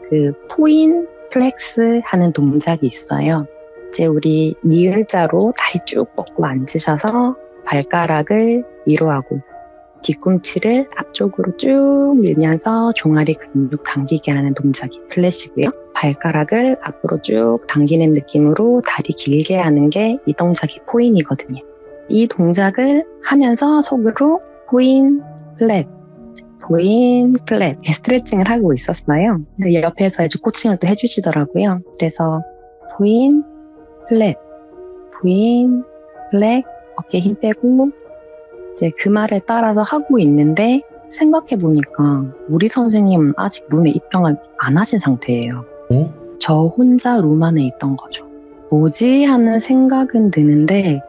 그 포인 플렉스 하는 동작이 있어요. 이제 우리 니은자로 다리 쭉 뻗고 앉으셔서 발가락을 위로 하고 뒤꿈치를 앞쪽으로 쭉 밀면서 종아리 근육 당기게 하는 동작이 플랫이고요. 발가락을 앞으로 쭉 당기는 느낌으로 다리 길게 하는 게 이 동작이 포인이거든요. 이 동작을 하면서 속으로 포인, 플랫, 포인, 플랫 스트레칭을 하고 있었어요. 근데 옆에서 이제 코칭을 또 해주시더라고요. 그래서 포인, 플랫, 포인, 플랫, 어깨 힘 빼고 이제 그 말에 따라서 하고 있는데 생각해보니까 우리 선생님은 아직 룸에 입장을 안 하신 상태예요. 저 혼자 룸 안에 있던 거죠. 뭐지 하는 생각은 드는데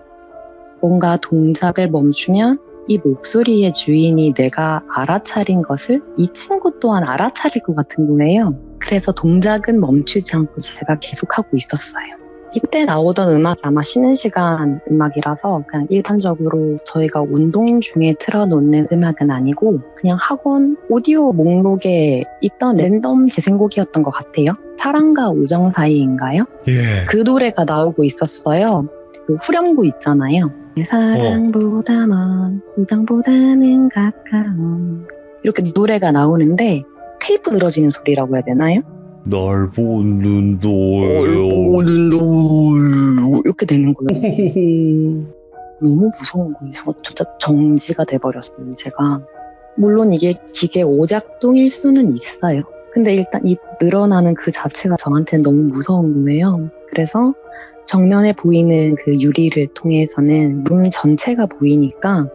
뭔가 동작을 멈추면 이 목소리의 주인이 내가 알아차린 것을 이 친구 또한 알아차릴 것 같은 거예요. 그래서 동작은 멈추지 않고 제가 계속하고 있었어요. 이때 나오던 음악 아마 쉬는 시간 음악이라서 그냥 일반적으로 저희가 운동 중에 틀어놓는 음악은 아니고 그냥 학원 오디오 목록에 있던 랜덤 재생곡이었던 것 같아요. 사랑과 우정 사이인가요? 예. 그 노래가 나오고 있었어요. 그 후렴구 있잖아요. 사랑보다 먼 우정보다는 가까운 이렇게 노래가 나오는데 테이프 늘어지는 소리라고 해야 되나요? 날 보는 이렇게 되는 거예요. 너무 무서운 거예요. 진짜 정지가 돼버렸어요, 제가. 물론 이게 기계 오작동일 수는 있어요. 근데 일단 이 늘어나는 그 자체가 저한테는 너무 무서운 거예요. 그래서 정면에 보이는 그 유리를 통해서는 룸 전체가 보이니까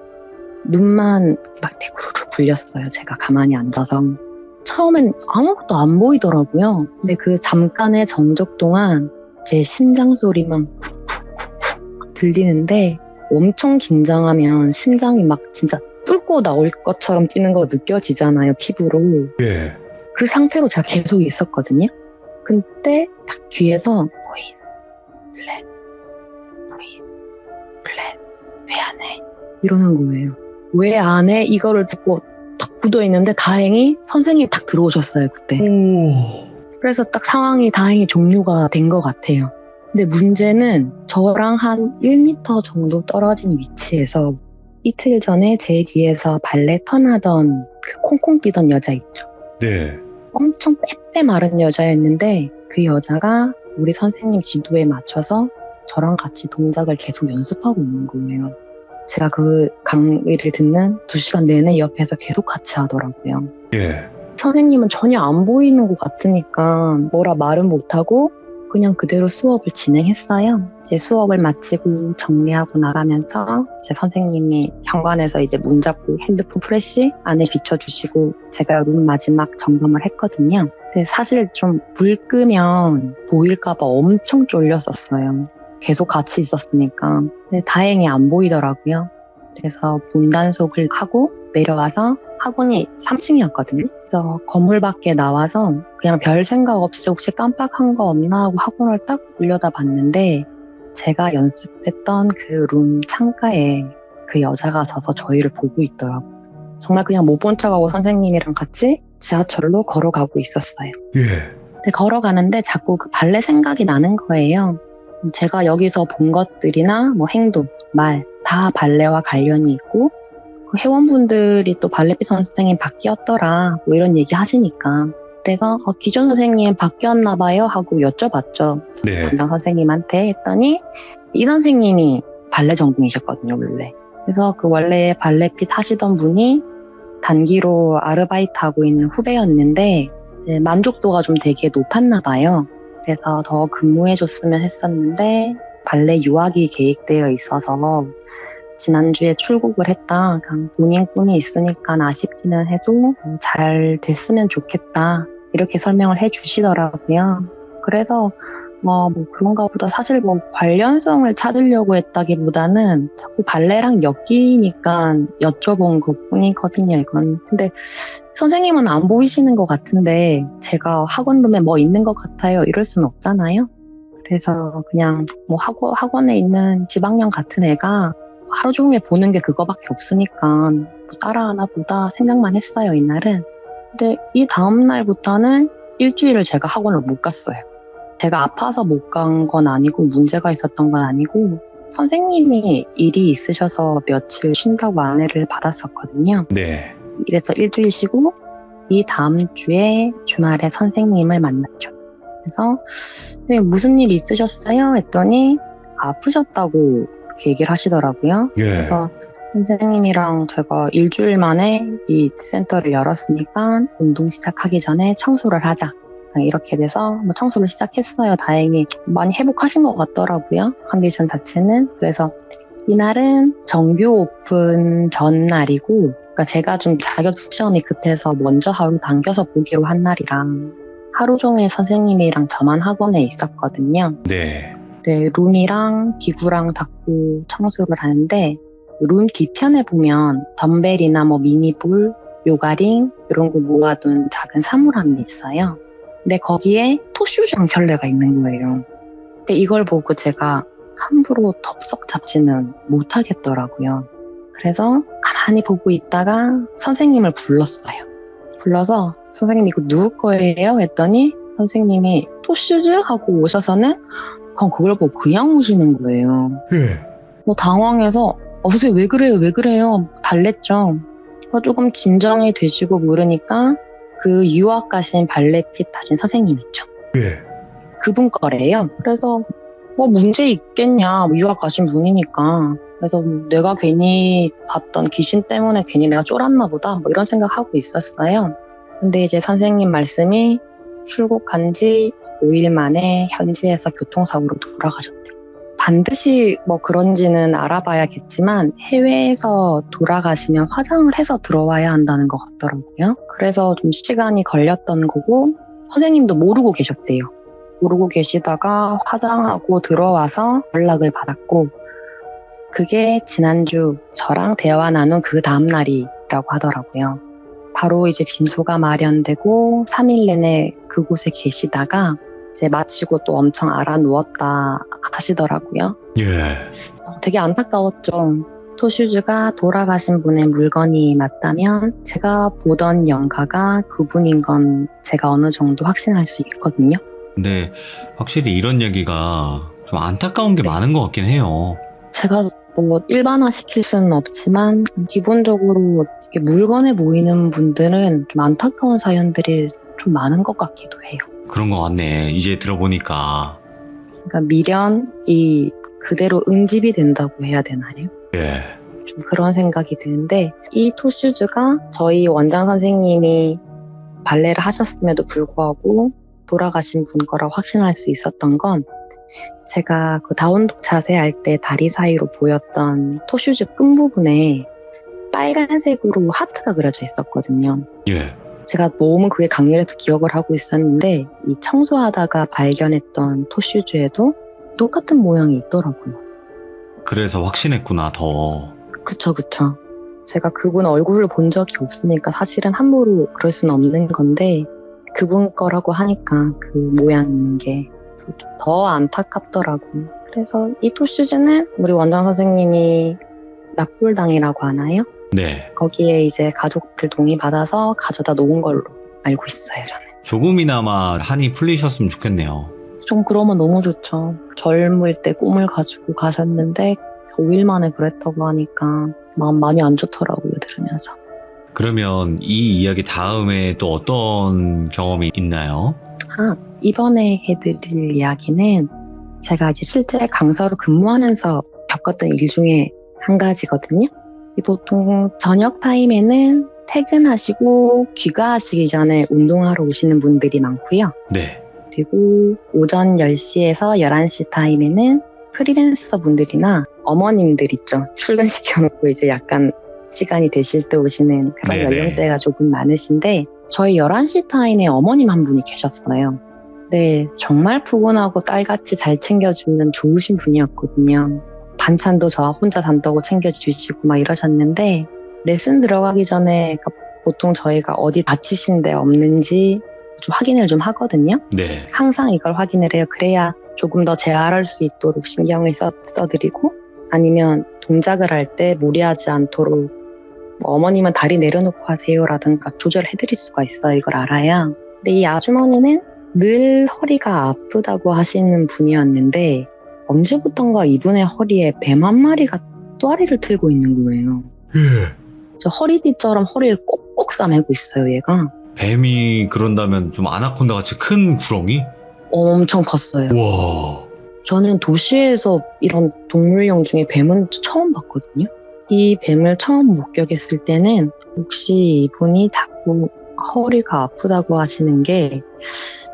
눈만 막 대구르르 굴렸어요. 제가 가만히 앉아서. 처음엔 아무것도 안 보이더라고요. 근데 그 잠깐의 정적 동안 제 심장 소리만 쿵쿵쿵쿵 들리는데 엄청 긴장하면 심장이 막 진짜 뚫고 나올 것처럼 뛰는 거 느껴지잖아요, 피부로. 예. 그 상태로 제가 계속 있었거든요. 근데 딱 귀에서 포인, 플랫, 포인, 이러는 거예요. 왜 안에 이거를 듣고 탁 굳어있는데 다행히 선생님이 딱 들어오셨어요, 그때. 그래서 딱 상황이 다행히 종료가 된 것 같아요. 근데 문제는 저랑 한 1m 정도 떨어진 위치에서 이틀 전에 제 뒤에서 발레 턴하던 그 콩콩 뛰던 여자 있죠. 네. 엄청 빼빼 마른 여자였는데 그 여자가 우리 선생님 지도에 맞춰서 저랑 같이 동작을 계속 연습하고 있는 거예요. 제가 그 강의를 듣는 2시간 내내 옆에서 계속 같이 하더라고요. 예. 선생님은 전혀 안 보이는 것 같으니까 뭐라 말은 못하고 그냥 그대로 수업을 진행했어요. 이제 수업을 마치고 정리하고 나가면서 이제 선생님이 현관에서 이제 문 잡고 핸드폰 프레시 안에 비춰주시고 제가 룸 마지막 점검을 했거든요. 근데 사실 좀 불 끄면 보일까봐 엄청 쫄렸었어요. 계속 같이 있었으니까. 근데 다행히 안 보이더라고요. 그래서 문 단속을 하고 내려와서 학원이 3층이었거든요. 그래서 건물 밖에 나와서 그냥 별 생각 없이 혹시 깜빡한 거 없나 하고 학원을 딱 올려다 봤는데 제가 연습했던 그 룸 창가에 그 여자가 서서 저희를 보고 있더라고요. 정말 그냥 못 본 척하고 선생님이랑 같이 지하철로 걸어가고 있었어요. 예. 근데 걸어가는데 자꾸 그 발레 생각이 나는 거예요. 제가 여기서 본 것들이나 뭐 행동, 말 다 발레와 관련이 있고 그 회원분들이 또 발레비 선생님 바뀌었더라 뭐 이런 얘기 하시니까 그래서 기존 선생님 바뀌었나 봐요 하고 여쭤봤죠. 네. 담당 선생님한테 했더니 이 선생님이 발레 전공이셨거든요 원래. 그래서 그 원래 발레핏 하시던 분이 단기로 아르바이트하고 있는 후배였는데 이제 만족도가 좀 되게 높았나 봐요. 그래서 더 근무해줬으면 했었는데 발레 유학이 계획되어 있어서 지난주에 출국을 했다. 그냥 본인 꿈이 있으니까 아쉽기는 해도 잘 됐으면 좋겠다. 이렇게 설명을 해주시더라고요. 그래서 뭐 그런가 보다 사실 뭐 관련성을 찾으려고 했다기보다는 자꾸 발레랑 엮이니까 여쭤본 것 뿐이거든요, 이건. 근데 선생님은 안 보이시는 것 같은데 제가 학원룸에 뭐 있는 것 같아요. 이럴 순 없잖아요. 그래서 그냥 뭐 학원에 있는 지방령 같은 애가 하루 종일 보는 게 그거밖에 없으니까 뭐 따라하나 보다 생각만 했어요, 이날은. 근데 이 다음 날부터는 일주일을 제가 학원을 못 갔어요. 제가 아파서 못 간 건 아니고 문제가 있었던 건 아니고 선생님이 일이 있으셔서 며칠 쉰다고 안내를 받았었거든요. 네. 이래서 일주일 쉬고 이 다음 주에 주말에 선생님을 만났죠. 그래서 네, 무슨 일 있으셨어요? 했더니 아프셨다고 그렇게 얘기를 하시더라고요. 예. 그래서 선생님이랑 제가 일주일 만에 이 센터를 열었으니까 운동 시작하기 전에 청소를 하자. 이렇게 돼서 뭐 청소를 시작했어요. 다행히 많이 회복하신 것 같더라고요. 컨디션 자체는. 그래서 이날은 정규 오픈 전날이고 그러니까 제가 좀 자격증 시험이 급해서 먼저 하루 당겨서 보기로 한 날이랑 하루 종일 선생님이랑 저만 학원에 있었거든요. 네. 네, 룸이랑 기구랑 닦고 청소를 하는데 룸 뒤편에 보면 덤벨이나 뭐 미니볼, 요가링 이런 거 모아둔 작은 사물함이 있어요. 근데 거기에 토슈즈랑 켤레가 있는 거예요. 근데 이걸 보고 제가 함부로 덥석 잡지는 못하겠더라고요. 그래서 가만히 보고 있다가 선생님을 불렀어요. 불러서 선생님 이거 누구 거예요? 했더니 선생님이 토슈즈? 하고 오셔서는 그걸 보고 그냥 오시는 거예요. 예. 뭐 당황해서 선생님 왜 그래요? 왜 그래요? 달랬죠. 조금 진정이 되시고 물으니까 그 유학 가신 발레핏 하신 선생님 있죠. 예. 그분 거래요. 그래서 뭐 문제 있겠냐. 유학 가신 분이니까. 그래서 내가 괜히 봤던 귀신 때문에 괜히 내가 쫄았나 보다. 뭐 이런 생각하고 있었어요. 근데 이제 선생님 말씀이 출국한 지 5일 만에 현지에서 교통사고로 돌아가셨대요. 반드시 뭐 그런지는 알아봐야겠지만 해외에서 돌아가시면 화장을 해서 들어와야 한다는 것 같더라고요. 그래서 좀 시간이 걸렸던 거고 선생님도 모르고 계셨대요. 모르고 계시다가 화장하고 들어와서 연락을 받았고 그게 지난주 저랑 대화 나눈 그 다음 날이라고 하더라고요. 바로 이제 빈소가 마련되고 3일 내내 그곳에 계시다가 이제 마치고 또 엄청 알아 누웠다 하시더라고요. 예. 되게 안타까웠죠. 토슈즈가 돌아가신 분의 물건이 맞다면 제가 보던 영가가 그분인 건 제가 어느 정도 확신할 수 있거든요. 근데 확실히 이런 얘기가 좀 안타까운 게 많은 것 같긴 해요. 제가 뭐 일반화 시킬 수는 없지만 기본적으로 이렇게 물건에 보이는 분들은 좀 안타까운 사연들이 좀 많은 것 같기도 해요. 그런 것 같네. 이제 들어보니까. 그러니까 미련이 그대로 응집이 된다고 해야 되나요? 예. 좀 그런 생각이 드는데 이 토슈즈가 저희 원장 선생님이 발레를 하셨음에도 불구하고 돌아가신 분 거라고 확신할 수 있었던 건 제가 그 다운독 자세할 때 다리 사이로 보였던 토슈즈 끝부분에 빨간색으로 하트가 그려져 있었거든요. 예. 제가 너무 그게 강렬해서 기억을 하고 있었는데 이 청소하다가 발견했던 토슈즈에도 똑같은 모양이 있더라고요. 그래서 확신했구나, 더. 그쵸. 제가 그분 얼굴을 본 적이 없으니까 사실은 함부로 그럴 수는 없는 건데 그분 거라고 하니까 그 모양인 게 더 안타깝더라고요. 그래서 이 토슈즈는 우리 원장 선생님이 납골당이라고 하나요? 네. 거기에 이제 가족들 동의받아서 가져다 놓은 걸로 알고 있어요, 저는. 조금이나마 한이 풀리셨으면 좋겠네요. 좀 그러면 너무 좋죠. 젊을 때 꿈을 가지고 가셨는데 5일 만에 그랬다고 하니까 마음 많이 안 좋더라고요, 들으면서. 그러면 이 이야기 다음에 또 어떤 경험이 있나요? 이번에 해드릴 이야기는 제가 이제 실제 강사로 근무하면서 겪었던 일 중에 한 가지거든요. 보통 저녁 타임에는 퇴근하시고 귀가하시기 전에 운동하러 오시는 분들이 많고요. 네. 그리고 오전 10시에서 11시 타임에는 프리랜서 분들이나 어머님들 있죠. 출근시켜놓고 이제 약간 시간이 되실 때 오시는 그런 네네. 연령대가 조금 많으신데 저희 11시 타임에 어머님 한 분이 계셨어요. 네, 정말 푸근하고 딸같이 잘 챙겨주는 좋으신 분이었거든요. 반찬도 저 혼자 산다고 챙겨주시고 막 이러셨는데 레슨 들어가기 전에 보통 저희가 어디 다치신 데 없는지 좀 확인을 좀 하거든요. 네. 항상 이걸 확인을 해요. 그래야 조금 더 재활할 수 있도록 신경을 써드리고 아니면 동작을 할 때 무리하지 않도록 뭐 어머님은 다리 내려놓고 하세요라든가 조절해드릴 수가 있어요. 이걸 알아야. 근데 이 아주머니는 늘 허리가 아프다고 하시는 분이었는데 언제부턴가 이분의 허리에 뱀 한 마리가 또아리를 틀고 있는 거예요. 예. 저 허리띠처럼 허리를 꼭꼭 싸매고 있어요, 얘가. 뱀이 그런다면 좀 아나콘다 같이 큰 구렁이? 엄청 컸어요. 와. 저는 도시에서 이런 동물용 중에 뱀은 처음 봤거든요. 이 뱀을 처음 목격했을 때는 혹시 이분이 자꾸 허리가 아프다고 하시는 게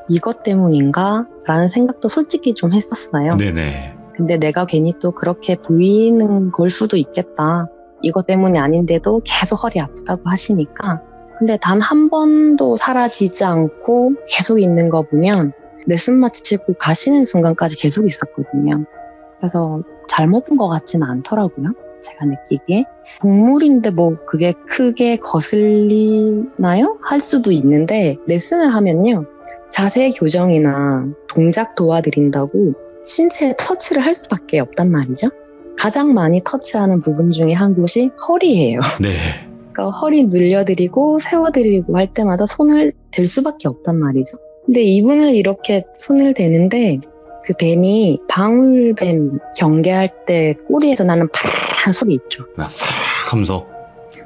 이것 때문인가? 라는 생각도 솔직히 좀 했었어요. 네네. 근데 내가 괜히 또 그렇게 보이는 걸 수도 있겠다. 이것 때문이 아닌데도 계속 허리 아프다고 하시니까. 근데 단 한 번도 사라지지 않고 계속 있는 거 보면 레슨 마치고 가시는 순간까지 계속 있었거든요. 그래서 잘못 본 것 같지는 않더라고요. 제가 느끼기에. 동물인데 뭐 그게 크게 거슬리나요? 할 수도 있는데 레슨을 하면요. 자세 교정이나 동작 도와드린다고 신체에 터치를 할 수밖에 없단 말이죠. 가장 많이 터치하는 부분 중에 한 곳이 허리예요. 네. 그러니까 허리 늘려드리고 세워드리고 할 때마다 손을 댈 수밖에 없단 말이죠. 근데 이분을 이렇게 손을 대는데 그 뱀이 방울뱀 경계할 때 꼬리에서 나는 파란 소리 있죠. 싹 하면서.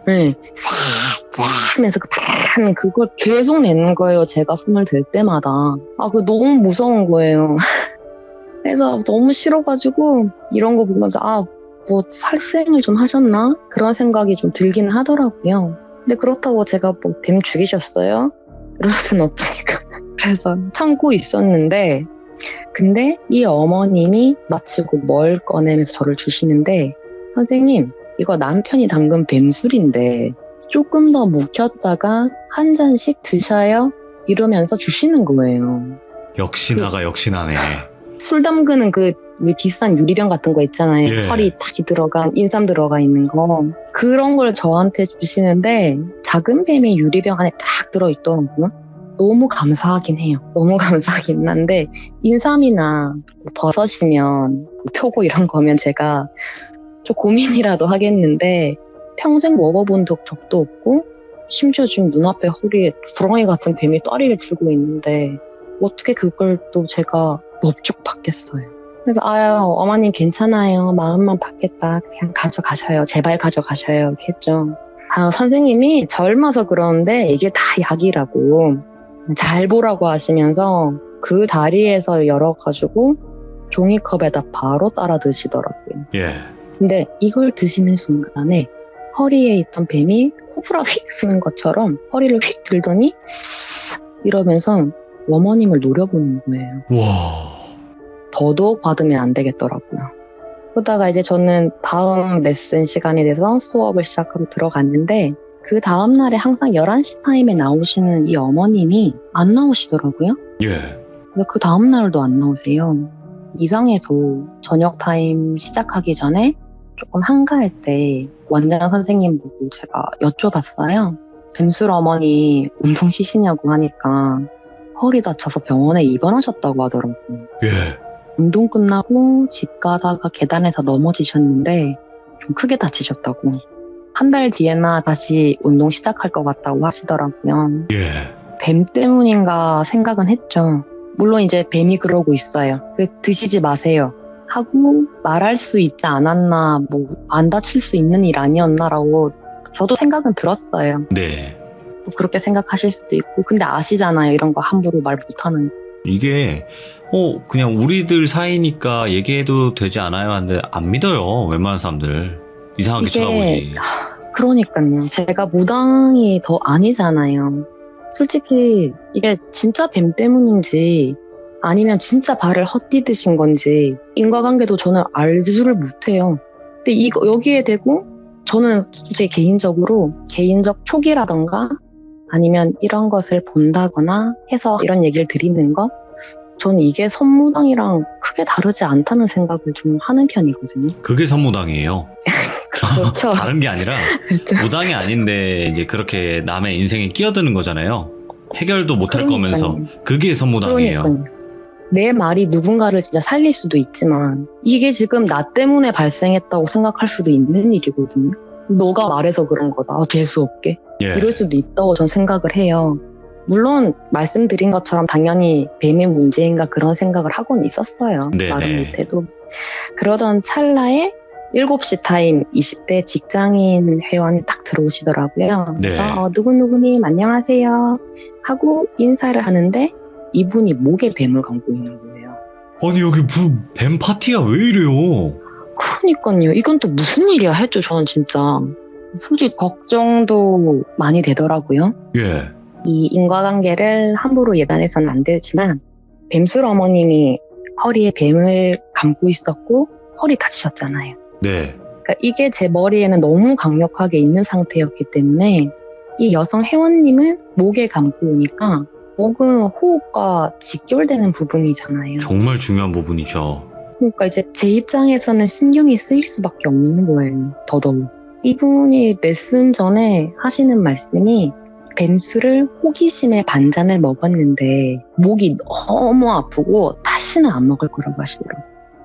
네, 싹 하면서 그 파란 그걸 계속 내는 거예요. 제가 손을 댈 때마다. 그거 너무 무서운 거예요. 그래서 너무 싫어가지고 이런 거 보면서 뭐 살생을 좀 하셨나? 그런 생각이 좀 들긴 하더라고요. 근데 그렇다고 제가 뭐 뱀 죽이셨어요? 이럴 순 없으니까. 그래서 참고 있었는데 근데 이 어머님이 마치고 뭘 꺼내면서 저를 주시는데 선생님 이거 남편이 담근 뱀술인데 조금 더 묵혔다가 한 잔씩 드셔요? 이러면서 주시는 거예요. 역시나가 역시나네. 술 담그는 그 비싼 유리병 같은 거 있잖아요. 예. 펄이 딱 들어간 인삼 들어가 있는 거. 그런 걸 저한테 주시는데 작은 뱀이 유리병 안에 딱 들어있더라고요. 너무 감사하긴 해요. 너무 감사하긴 한데 인삼이나 버섯이면 표고 이런 거면 제가 좀 고민이라도 하겠는데 평생 먹어본 적도 없고 심지어 지금 눈앞에 허리에 구렁이 같은 뱀이 떠리를 들고 있는데 어떻게 그걸 또 제가 넙죽 받겠어요. 그래서 아유 어머님 괜찮아요. 마음만 받겠다. 그냥 가져가셔요. 제발 가져가셔요. 이렇게 했죠. 아유 선생님이 젊어서 그러는데 이게 다 약이라고 잘 보라고 하시면서 그 다리에서 열어가지고 종이컵에다 바로 따라 드시더라고요. 예. 근데 이걸 드시는 순간에 허리에 있던 뱀이 코브라 휙 쓰는 것처럼 허리를 휙 들더니 쓱 이러면서 어머님을 노려보는 거예요. 와. 더더욱 받으면 안 되겠더라고요. 그러다가 이제 저는 다음 레슨 시간이 돼서 수업을 시작하러 들어갔는데 그 다음날에 항상 11시 타임에 나오시는 이 어머님이 안 나오시더라고요. 예. 근데 그 다음날도 안 나오세요. 이상해서 저녁 타임 시작하기 전에 조금 한가할 때 원장 선생님 보고 제가 여쭤봤어요. 뱀술 어머니 운동 쉬시냐고 하니까 허리 다쳐서 병원에 입원하셨다고 하더라고요. 예. 운동 끝나고 집 가다가 계단에서 넘어지셨는데 좀 크게 다치셨다고. 한 달 뒤에나 다시 운동 시작할 것 같다고 하시더라고요. 예. 뱀 때문인가 생각은 했죠. 물론 이제 뱀이 그러고 있어요. 드시지 마세요. 하고 말할 수 있지 않았나, 뭐 안 다칠 수 있는 일 아니었나라고 저도 생각은 들었어요. 네. 뭐 그렇게 생각하실 수도 있고, 근데 아시잖아요. 이런 거 함부로 말 못하는 거. 이게 그냥 우리들 사이니까 얘기해도 되지 않아요? 하는데 안 믿어요. 웬만한 사람들. 이상하게 쳐다보지. 그러니까요. 제가 무당이 더 아니잖아요. 솔직히 이게 진짜 뱀 때문인지 아니면 진짜 발을 헛디드신 건지 인과관계도 저는 알지를 못해요. 근데 여기에 대고 저는 제 개인적으로 개인적 촉이라던가 아니면 이런 것을 본다거나 해서 이런 얘기를 드리는 거 저는 이게 선무당이랑 크게 다르지 않다는 생각을 좀 하는 편이거든요. 그게 선무당이에요. 그렇죠. 다른 게 아니라 그렇죠. 무당이 아닌데 이제 그렇게 남의 인생에 끼어드는 거잖아요. 해결도 못할 거면서 그게 선무당이에요. 그러니까요. 내 말이 누군가를 진짜 살릴 수도 있지만 이게 지금 나 때문에 발생했다고 생각할 수도 있는 일이거든요. 너가 말해서 그런 거다. 재수없게. 예. 이럴 수도 있다고 전 생각을 해요. 물론 말씀드린 것처럼 당연히 뱀의 문제인가 그런 생각을 하고는 있었어요. 네네. 말은 못해도. 그러던 찰나에 7시 타임 20대 직장인 회원이 딱 들어오시더라고요. 네. 그래서 누구누구님 안녕하세요 하고 인사를 하는데 이분이 목에 뱀을 감고 있는 거예요. 아니 여기 무슨 뱀 파티야 왜 이래요? 그러니까요. 이건 또 무슨 일이야 했죠. 저는 진짜. 솔직히 걱정도 많이 되더라고요. 예. 이 인과관계를 함부로 예단해서는 안 되지만 뱀술 어머님이 허리에 뱀을 감고 있었고 허리 다치셨잖아요. 네. 그러니까 이게 제 머리에는 너무 강력하게 있는 상태였기 때문에 이 여성 회원님을 목에 감고 오니까 목은 호흡과 직결되는 부분이잖아요. 정말 중요한 부분이죠. 그러니까 이제 제 입장에서는 신경이 쓰일 수밖에 없는 거예요. 더더욱. 이분이 레슨 전에 하시는 말씀이 뱀술을 호기심에 반잔을 먹었는데 목이 너무 아프고 다시는 안 먹을 거라고 하시더라고요.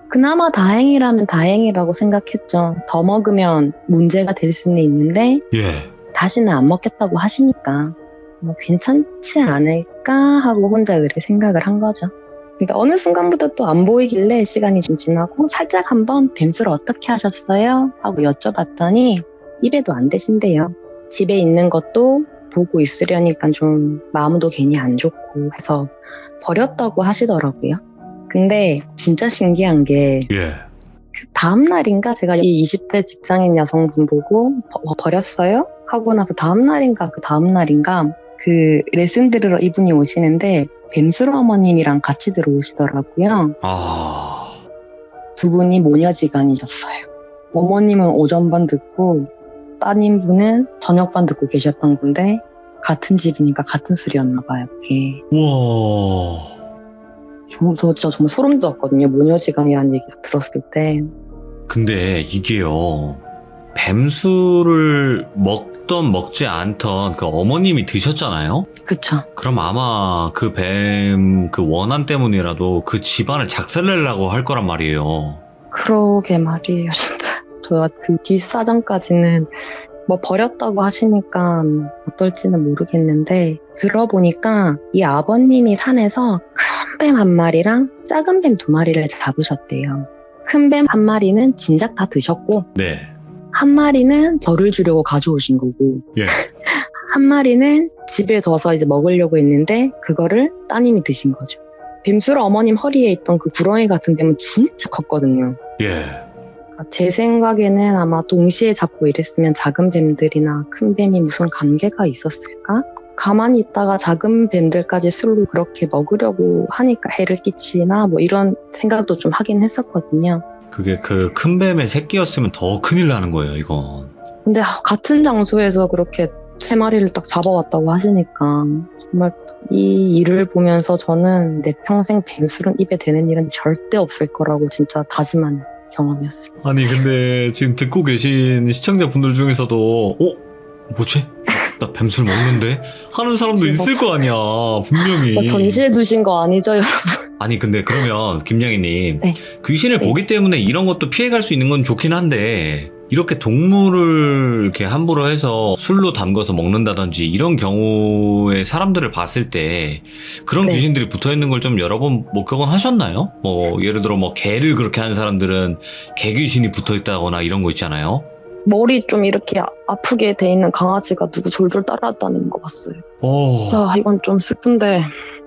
그나마 다행이라면 다행이라고 생각했죠. 더 먹으면 문제가 될 수는 있는데 예. 다시는 안 먹겠다고 하시니까 뭐 괜찮지 않을까 하고 혼자 그렇게 생각을 한 거죠. 근데 어느 순간부터 또 안 보이길래 시간이 좀 지나고 살짝 한번 뱀술 어떻게 하셨어요? 하고 여쭤봤더니 입에도 안 대신대요. 집에 있는 것도 보고 있으려니까 좀 마음도 괜히 안 좋고 해서 버렸다고 하시더라고요. 근데 진짜 신기한 게 예. 그 다음 날인가 제가 이 20대 직장인 여성분 보고 버렸어요? 하고 나서 다음 날인가 그 다음 날인가 그 레슨 들으러 이분이 오시는데 뱀술 어머님이랑 같이 들어오시더라고요. 아. 두 분이 모녀지간이셨어요. 어머님은 오전반 듣고 따님분은 저녁반 듣고 계셨던 건데 같은 집이니까 같은 술이었나 봐요. 그게. 와. 저 진짜 정말 소름 돋았거든요. 모녀지간이라는 얘기 들었을 때. 근데 이게요. 뱀술을 먹던 먹지 않던 그 어머님이 드셨잖아요? 그쵸. 그럼 아마 그 뱀 그 원한 때문이라도 그 집안을 작살내려고 할 거란 말이에요. 그러게 말이에요, 진짜. 저가 그 뒷사정까지는 뭐 버렸다고 하시니까 어떨지는 모르겠는데 들어보니까 이 아버님이 산에서 큰 뱀 한 마리랑 작은 뱀 2마리를 잡으셨대요. 큰 뱀 한 마리는 진작 다 드셨고 네. 한 마리는 저를 주려고 가져오신 거고 예. 한 마리는 집에 둬서 이제 먹으려고 했는데 그거를 따님이 드신 거죠. 뱀술 어머님 허리에 있던 그 구렁이 같은 뱀은 진짜 컸거든요. 예. 제 생각에는 아마 동시에 잡고 이랬으면 작은 뱀들이나 큰 뱀이 무슨 관계가 있었을까? 가만히 있다가 작은 뱀들까지 술로 그렇게 먹으려고 하니까 해를 끼치나 뭐 이런 생각도 좀 하긴 했었거든요. 그게 그 큰 뱀의 새끼였으면 더 큰일 나는 거예요, 이건. 근데 같은 장소에서 그렇게 3마리를 딱 잡아왔다고 하시니까 정말 이 일을 보면서 저는 내 평생 뱀술은 입에 대는 일은 절대 없을 거라고 진짜 다짐한 경험이었어요. 아니, 근데 지금 듣고 계신 시청자분들 중에서도 뭐지? 나 뱀술 먹는데? 하는 사람도 있을 거 아니야, 분명히. 뭐 전시해 두신 거 아니죠, 여러분? 아니, 근데 그러면 김양희님, 네. 귀신을 네. 보기 때문에 이런 것도 피해갈 수 있는 건 좋긴 한데, 이렇게 동물을 이렇게 함부로 해서 술로 담궈서 먹는다든지 이런 경우에 사람들을 봤을 때 그런 네. 귀신들이 붙어 있는 걸 좀 여러 번 목격은 하셨나요? 뭐 예를 들어 뭐 개를 그렇게 하는 사람들은 개 귀신이 붙어 있다거나 이런 거 있잖아요. 머리 좀 이렇게 아프게 돼 있는 강아지가 누구 졸졸 따라다니는 거 봤어요. 아, 이건 좀 슬픈데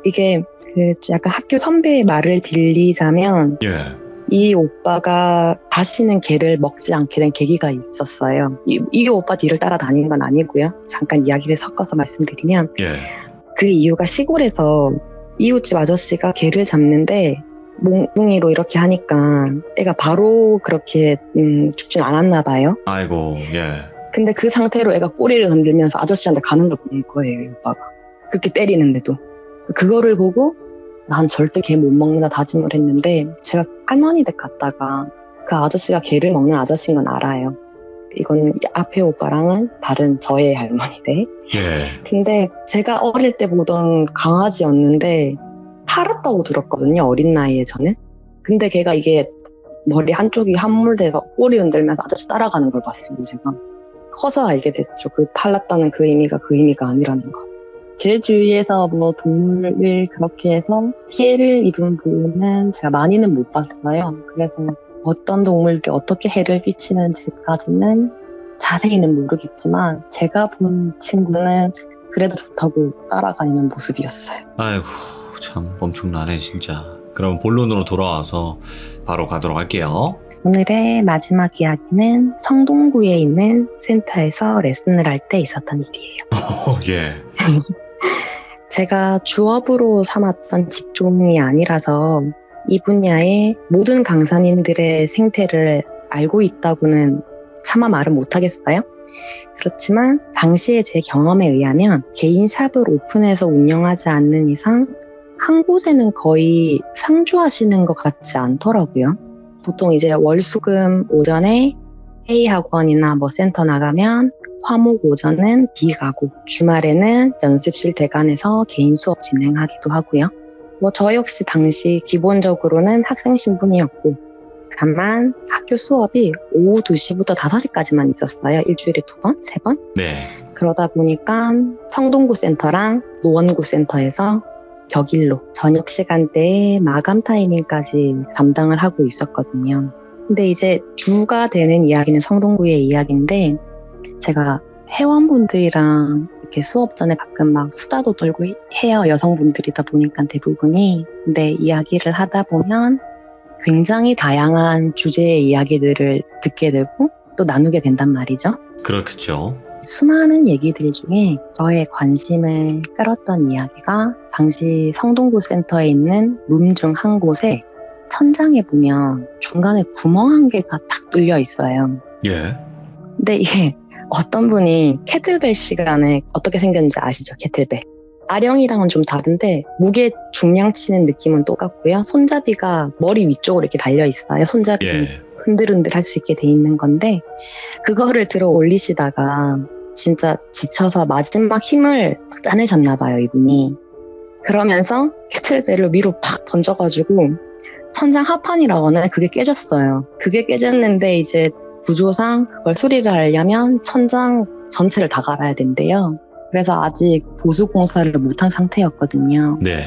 이게 그 약간 학교 선배의 말을 빌리자면 예. 이 오빠가 다시는 개를 먹지 않게 된 계기가 있었어요. 이 오빠 뒤를 따라다닌 건 아니고요. 잠깐 이야기를 섞어서 말씀드리면 예. 그 이유가 시골에서 이웃집 아저씨가 개를 잡는데 몽둥이로 이렇게 하니까 애가 바로 그렇게 죽진 않았나 봐요. 아이고, 예. 근데 그 상태로 애가 꼬리를 흔들면서 아저씨한테 가는 걸 보낼 거예요, 이 오빠가. 그렇게 때리는데도. 그거를 보고 난 절대 개 못 먹는다 다짐을 했는데 제가 할머니 댁 갔다가 그 아저씨가 개를 먹는 아저씨인 건 알아요. 이건 앞에 오빠랑은 다른 저의 할머니 댁. 예. 근데 제가 어릴 때 보던 강아지였는데 팔았다고 들었거든요, 어린 나이에 저는. 근데 걔가 이게 머리 한쪽이 함몰돼서 꼬리 흔들면서 아저씨 따라가는 걸 봤어요, 제가. 커서 알게 됐죠. 그 팔랐다는 그 의미가 아니라는 거. 제 주위에서 뭐 동물을 그렇게 해서 피해를 입은 분은 제가 많이는 못 봤어요. 그래서 어떤 동물들이 어떻게 해를 끼치는지까지는 자세히는 모르겠지만 제가 본 친구는 그래도 좋다고 따라다니는 모습이었어요. 아이고, 참 엄청나네 진짜. 그럼 본론으로 돌아와서 바로 가도록 할게요. 오늘의 마지막 이야기는 성동구에 있는 센터에서 레슨을 할 때 있었던 일이에요. 예. 제가 주업으로 삼았던 직종이 아니라서 이 분야의 모든 강사님들의 생태를 알고 있다고는 차마 말은 못하겠어요. 그렇지만 당시에 제 경험에 의하면 개인 샵을 오픈해서 운영하지 않는 이상 한 곳에는 거의 상주하시는 것 같지 않더라고요. 보통 이제 월수금 오전에 A학원이나 뭐 센터 나가면 화목 오전은 B 가고 주말에는 연습실 대관에서 개인 수업 진행하기도 하고요. 뭐 저 역시 당시 기본적으로는 학생 신분이었고 다만 학교 수업이 오후 2시부터 5시까지만 있었어요. 일주일에 2번, 3번. 네. 그러다 보니까 성동구 센터랑 노원구 센터에서 격일로 저녁 시간대에 마감 타이밍까지 담당을 하고 있었거든요. 근데 이제 주가 되는 이야기는 성동구의 이야기인데 제가 회원분들이랑 이렇게 수업 전에 가끔 막 수다도 떨고 해요. 여성분들이다 보니까 대부분이. 근데 이야기를 하다 보면 굉장히 다양한 주제의 이야기들을 듣게 되고 또 나누게 된단 말이죠. 그렇겠죠. 수많은 얘기들 중에 저의 관심을 끌었던 이야기가 당시 성동구 센터에 있는 룸 중 한 곳에 천장에 보면 중간에 구멍 한 개가 탁 뚫려 있어요. 예. 근데 이게 어떤 분이 캐틀벨 시간에 어떻게 생겼는지 아시죠? 캐틀벨. 아령이랑은 좀 다른데 무게 중량 치는 느낌은 똑같고요. 손잡이가 머리 위쪽으로 이렇게 달려 있어요. 손잡이 예. 흔들흔들 할 수 있게 돼 있는 건데 그거를 들어 올리시다가 진짜 지쳐서 마지막 힘을 막 짜내셨나 봐요, 이분이. 그러면서 캐틀벨을 위로 팍 던져가지고 천장 하판이라고 하나요? 그게 깨졌어요. 그게 깨졌는데 이제 구조상 그걸 수리를 하려면 천장 전체를 다 갈아야 된대요. 그래서 아직 보수 공사를 못한 상태였거든요. 네.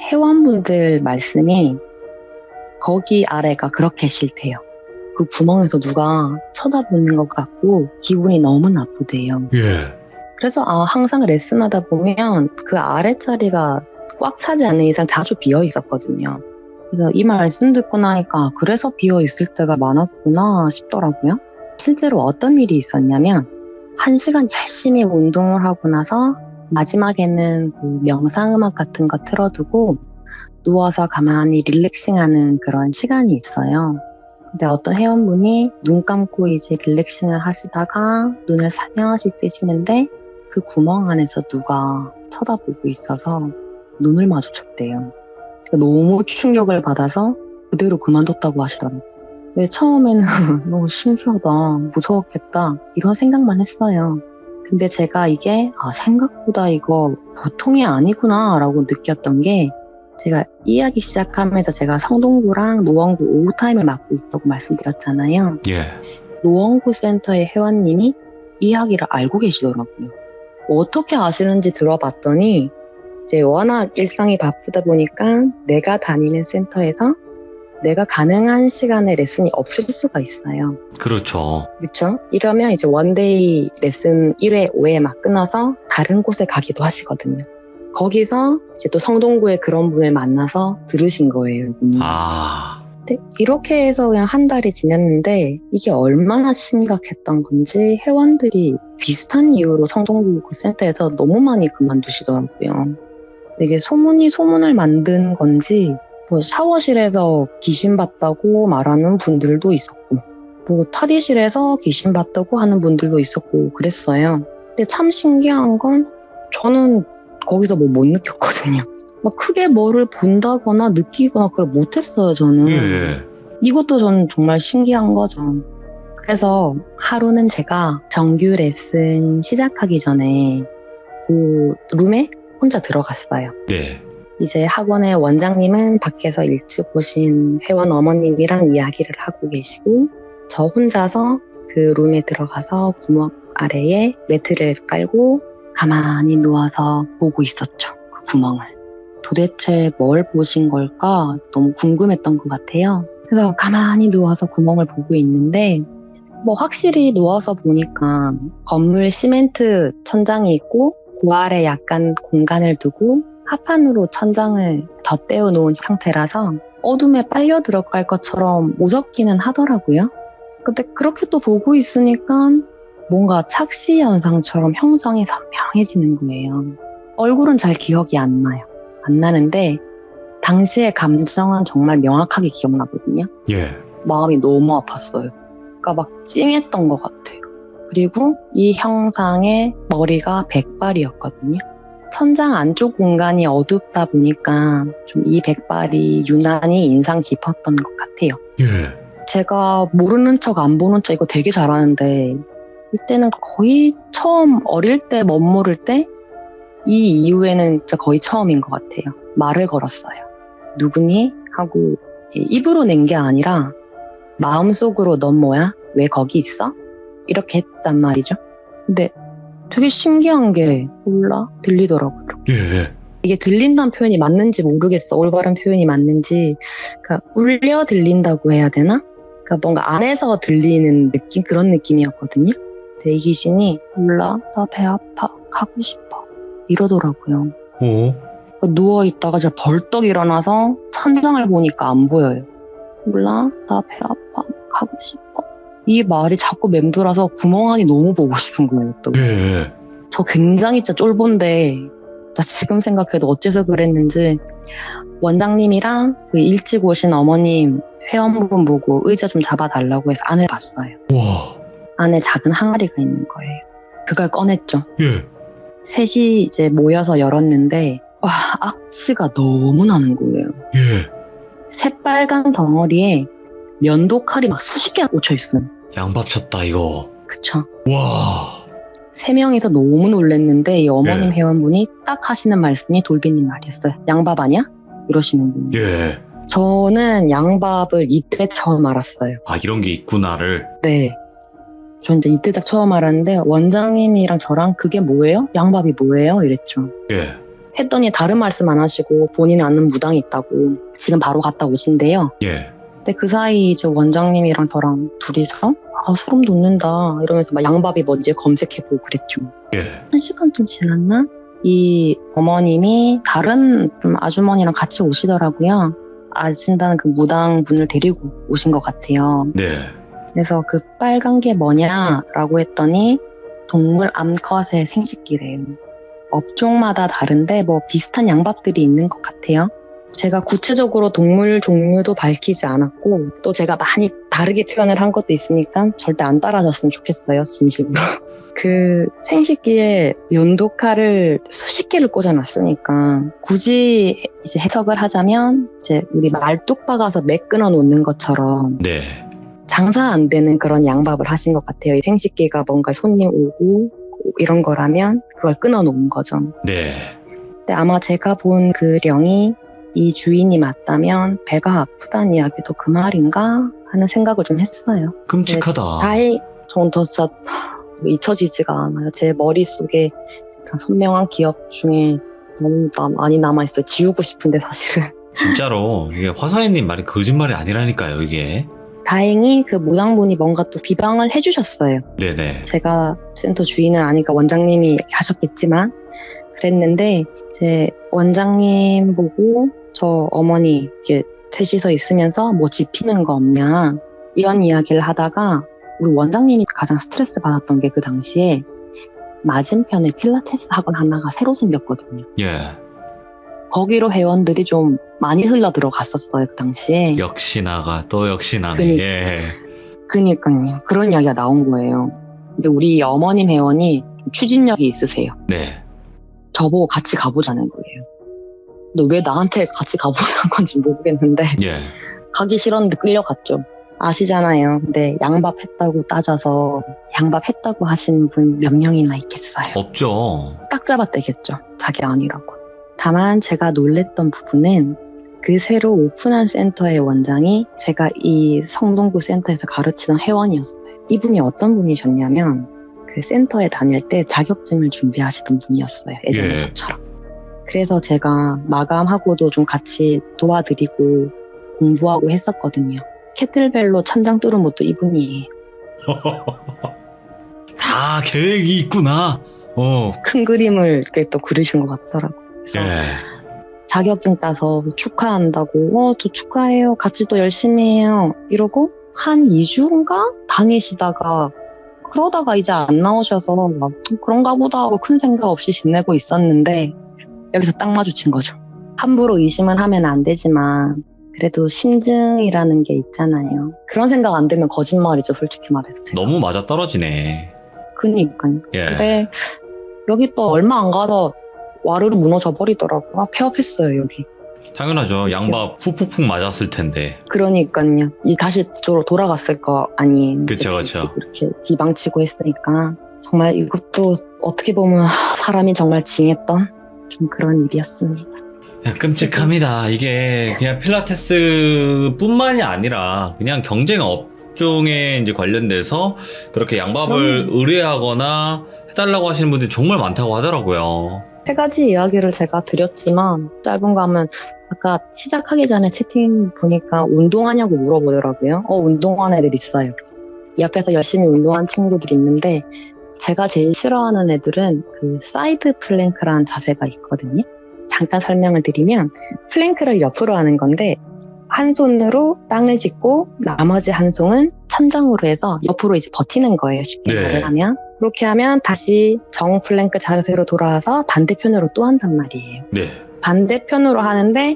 회원분들 말씀이 거기 아래가 그렇게 싫대요. 그 구멍에서 누가 쳐다보는 것 같고 기분이 너무 나쁘대요. 예. 그래서 항상 레슨하다 보면 그 아래 자리가 꽉 차지 않는 이상 자주 비어 있었거든요. 그래서 이 말씀 듣고 나니까 그래서 비어 있을 때가 많았구나 싶더라고요. 실제로 어떤 일이 있었냐면 1시간 열심히 운동을 하고 나서 마지막에는 그 명상음악 같은 거 틀어두고 누워서 가만히 릴렉싱하는 그런 시간이 있어요. 근데 어떤 회원분이 눈 감고 이제 릴렉싱을 하시다가 눈을 살며시 뜨시는데 그 구멍 안에서 누가 쳐다보고 있어서 눈을 마주쳤대요. 너무 충격을 받아서 그대로 그만뒀다고 하시더라고요. 근데 처음에는 너무 신기하다, 무서웠겠다 이런 생각만 했어요. 근데 제가 이게 생각보다 이거 보통이 아니구나 라고 느꼈던 게 제가 이야기 시작하면서 제가 성동구랑 노원구 오후타임을 맡고 있다고 말씀드렸잖아요. 예. 노원구 센터의 회원님이 이야기를 알고 계시더라고요. 어떻게 아시는지 들어봤더니 이제 워낙 일상이 바쁘다 보니까 내가 다니는 센터에서 내가 가능한 시간에 레슨이 없을 수가 있어요. 그렇죠. 그렇죠? 이러면 이제 원데이 레슨 1회, 5회 막 끊어서 다른 곳에 가기도 하시거든요. 거기서 이제 또 성동구에 그런 분을 만나서 들으신 거예요. 이분이. 근데 이렇게 해서 그냥 한 달이 지났는데 이게 얼마나 심각했던 건지 회원들이 비슷한 이유로 성동구 그 센터에서 너무 많이 그만두시더라고요. 이게 소문이 소문을 만든 건지 뭐 샤워실에서 귀신 봤다고 말하는 분들도 있었고 뭐 탈의실에서 귀신 봤다고 하는 분들도 있었고 그랬어요. 근데 참 신기한 건 저는 거기서 뭐 못 느꼈거든요. 막 크게 뭐를 본다거나 느끼거나 그걸 못했어요, 저는. 예. 이것도 저는 정말 신기한 거죠. 그래서 하루는 제가 정규 레슨 시작하기 전에 그 룸에 혼자 들어갔어요. 네. 이제 학원의 원장님은 밖에서 일찍 오신 회원 어머님이랑 이야기를 하고 계시고 저 혼자서 그 룸에 들어가서 구멍 아래에 매트를 깔고 가만히 누워서 보고 있었죠. 그 구멍을. 도대체 뭘 보신 걸까 너무 궁금했던 것 같아요. 그래서 가만히 누워서 구멍을 보고 있는데 뭐 확실히 누워서 보니까 건물 시멘트 천장이 있고 그 아래 약간 공간을 두고 합판으로 천장을 덧대어 놓은 형태라서 어둠에 빨려 들어갈 것처럼 무섭기는 하더라고요. 근데 그렇게 또 보고 있으니까 뭔가 착시 현상처럼 형상이 선명해지는 거예요. 얼굴은 잘 기억이 안 나요. 안 나는데 당시의 감정은 정말 명확하게 기억나거든요. 예. 마음이 너무 아팠어요. 그러니까 막 찡했던 것 같아요. 그리고 이 형상의 머리가 백발이었거든요. 천장 안쪽 공간이 어둡다 보니까 좀 이 백발이 유난히 인상 깊었던 것 같아요. 예. 제가 모르는 척 안 보는 척 이거 되게 잘하는데 이때는 거의 처음 어릴 때 멋모를 때 이 이후에는 진짜 거의 처음인 것 같아요. 말을 걸었어요. 누구니? 하고 입으로 낸 게 아니라 마음속으로 넌 뭐야? 왜 거기 있어? 이렇게 했단 말이죠. 근데 되게 신기한 게 몰라 들리더라고요. 예. 이게 들린다는 표현이 맞는지 모르겠어. 올바른 표현이 맞는지. 그러니까 울려 들린다고 해야 되나? 그러니까 뭔가 안에서 들리는 느낌? 그런 느낌이었거든요. 근데 이 귀신이 몰라 나 배 아파 가고 싶어 이러더라고요. 오. 누워있다가 제가 벌떡 일어나서 천장을 보니까 안 보여요. 몰라 나 배 아파 가고 싶어 이 말이 자꾸 맴돌아서 구멍 안이 너무 보고 싶은 거예요. 또. 예. 저 굉장히 진짜 쫄본데 나 지금 생각해도 어째서 그랬는지 원장님이랑 그 일찍 오신 어머님 회원분 보고 의자 좀 잡아달라고 해서 안을 봤어요. 와. 안에 작은 항아리가 있는 거예요. 그걸 꺼냈죠. 예. 셋이 이제 모여서 열었는데 와 악취가 너무 나는 거예요. 예. 새빨간 덩어리에 면도칼이 막 수십 개가 꽂혀 있어요. 양밥 쳤다 이거. 그쵸. 와. 3명이서 너무 놀랬는데 이 어머님 예. 회원분이 딱 하시는 말씀이 돌비님 말이었어요. 양밥 아니야? 이러시는 분이. 예. 저는 양밥을 이때 처음 알았어요. 아 이런 게 있구나를. 네. 저 이제 이때 딱 처음 알았는데 원장님이랑 저랑 그게 뭐예요? 양밥이 뭐예요? 이랬죠. 예. 했더니 다른 말씀 안 하시고 본인이 아는 무당이 있다고 지금 바로 갔다 오신대요. 예. 근데 그 사이 이제 원장님이랑 저랑 둘이서 소름 돋는다 이러면서 막 양밥이 뭔지 검색해보고 그랬죠. 예. 1시간 좀 지났나? 이 어머님이 다른 좀 아주머니랑 같이 오시더라고요. 아신다는 그 무당 분을 데리고 오신 것 같아요. 네. 그래서 그 빨간 게 뭐냐라고 했더니 동물 암컷의 생식기래요. 업종마다 다른데 뭐 비슷한 양밥들이 있는 것 같아요. 제가 구체적으로 동물 종류도 밝히지 않았고 또 제가 많이 다르게 표현을 한 것도 있으니까 절대 안 따라졌으면 좋겠어요. 진심으로. 그 생식기에 연도칼을 수십 개를 꽂아놨으니까 굳이 이제 해석을 하자면 이제 우리 말뚝 박아서 맥 끊어 놓는 것처럼 네. 장사 안 되는 그런 양밥을 하신 것 같아요. 이 생식기가 뭔가 손님 오고 이런 거라면 그걸 끊어 놓은 거죠. 네. 근데 아마 제가 본 그 령이 이 주인이 맞다면 배가 아프다는 이야기도 그 말인가 하는 생각을 좀 했어요. 끔찍하다. 전 진짜 잊혀지지가 않아요. 제 머릿속에 그냥 선명한 기억 중에 너무 많이 남아있어요. 지우고 싶은데 사실은. 진짜로 이게 화사연님 말이 거짓말이 아니라니까요, 이게. 다행히 그 무당분이 뭔가 또 비방을 해주셨어요. 네네. 제가 센터 주인은 아니까 원장님이 하셨겠지만 그랬는데 이제 원장님 보고 저 어머니 이렇게 셋이서 있으면서 뭐 짚히는 거 없냐 이런 이야기를 하다가 우리 원장님이 가장 스트레스 받았던 게 그 당시에 맞은편에 필라테스 학원 하나가 새로 생겼거든요. 예. 거기로 회원들이 좀 많이 흘러 들어갔었어요, 그 당시에. 역시나가 또 역시나네. 그니- 예. 그니까요. 그런 이야기가 나온 거예요. 근데 우리 어머님 회원이 좀 추진력이 있으세요. 네. 저보고 같이 가보자는 거예요. 근데 왜 나한테 같이 가보자는 건지 모르겠는데 예. 가기 싫었는데 끌려갔죠. 아시잖아요. 근데 양밥 했다고 따져서 양밥 했다고 하신 분 몇 명이나 있겠어요. 없죠. 딱 잡아떼겠죠. 자기 아니라고. 다만 제가 놀랬던 부분은 그 새로 오픈한 센터의 원장이 제가 이 성동구 센터에서 가르치던 회원이었어요. 이분이 어떤 분이셨냐면 그 센터에 다닐 때 자격증을 준비하시던 분이었어요. 예전에 예. 저처럼. 그래서 제가 마감하고도 좀 같이 도와드리고 공부하고 했었거든요. 캐틀벨로 천장 뚫은 것도 이분이에요. 다 계획이 있구나. 큰 그림을 이렇게 또 그리신 것 같더라고요. 그래서 예. 자격증 따서 축하한다고 저 축하해요. 같이 또 열심히 해요. 이러고 한 2주인가 다니시다가 그러다가 이제 안 나오셔서 막 그런가 보다 하고 큰 생각 없이 지내고 있었는데 여기서 딱 마주친 거죠. 함부로 의심은 하면 안 되지만 그래도 심증이라는 게 있잖아요. 그런 생각 안 들면 거짓말이죠, 솔직히 말해서. 제가. 너무 맞아떨어지네. 그니까요. 예. 근데 여기 또 얼마 안 가서 와르르 무너져 버리더라고요. 폐업했어요, 여기. 당연하죠. 양밥 훅훅훅 맞았을 텐데. 그러니까요. 다시 저로 돌아갔을 거 아니에요. 그쵸, 이제 그쵸. 이렇게 비방치고 했으니까. 정말 이것도 어떻게 보면 사람이 정말 징했던 좀 그런 일이었습니다. 야, 끔찍합니다. 이게 그냥 필라테스 뿐만이 아니라 그냥 경쟁 업종에 이제 관련돼서 그렇게 양밥을 의뢰하거나 해달라고 하시는 분들이 정말 많다고 하더라고요. 세 가지 이야기를 제가 드렸지만 짧은 거 하면 아까 시작하기 전에 채팅 보니까 운동하냐고 물어보더라고요. 운동하는 애들 있어요. 옆에서 열심히 운동한 친구들이 있는데 제가 제일 싫어하는 애들은 그 사이드 플랭크라는 자세가 있거든요. 잠깐 설명을 드리면 플랭크를 옆으로 하는 건데 한 손으로 땅을 짚고 나머지 한 손은 천장으로 해서 옆으로 이제 버티는 거예요. 쉽게 네. 말을 하면. 그렇게 하면 다시 정 플랭크 자세로 돌아와서 반대편으로 또 한단 말이에요. 네. 반대편으로 하는데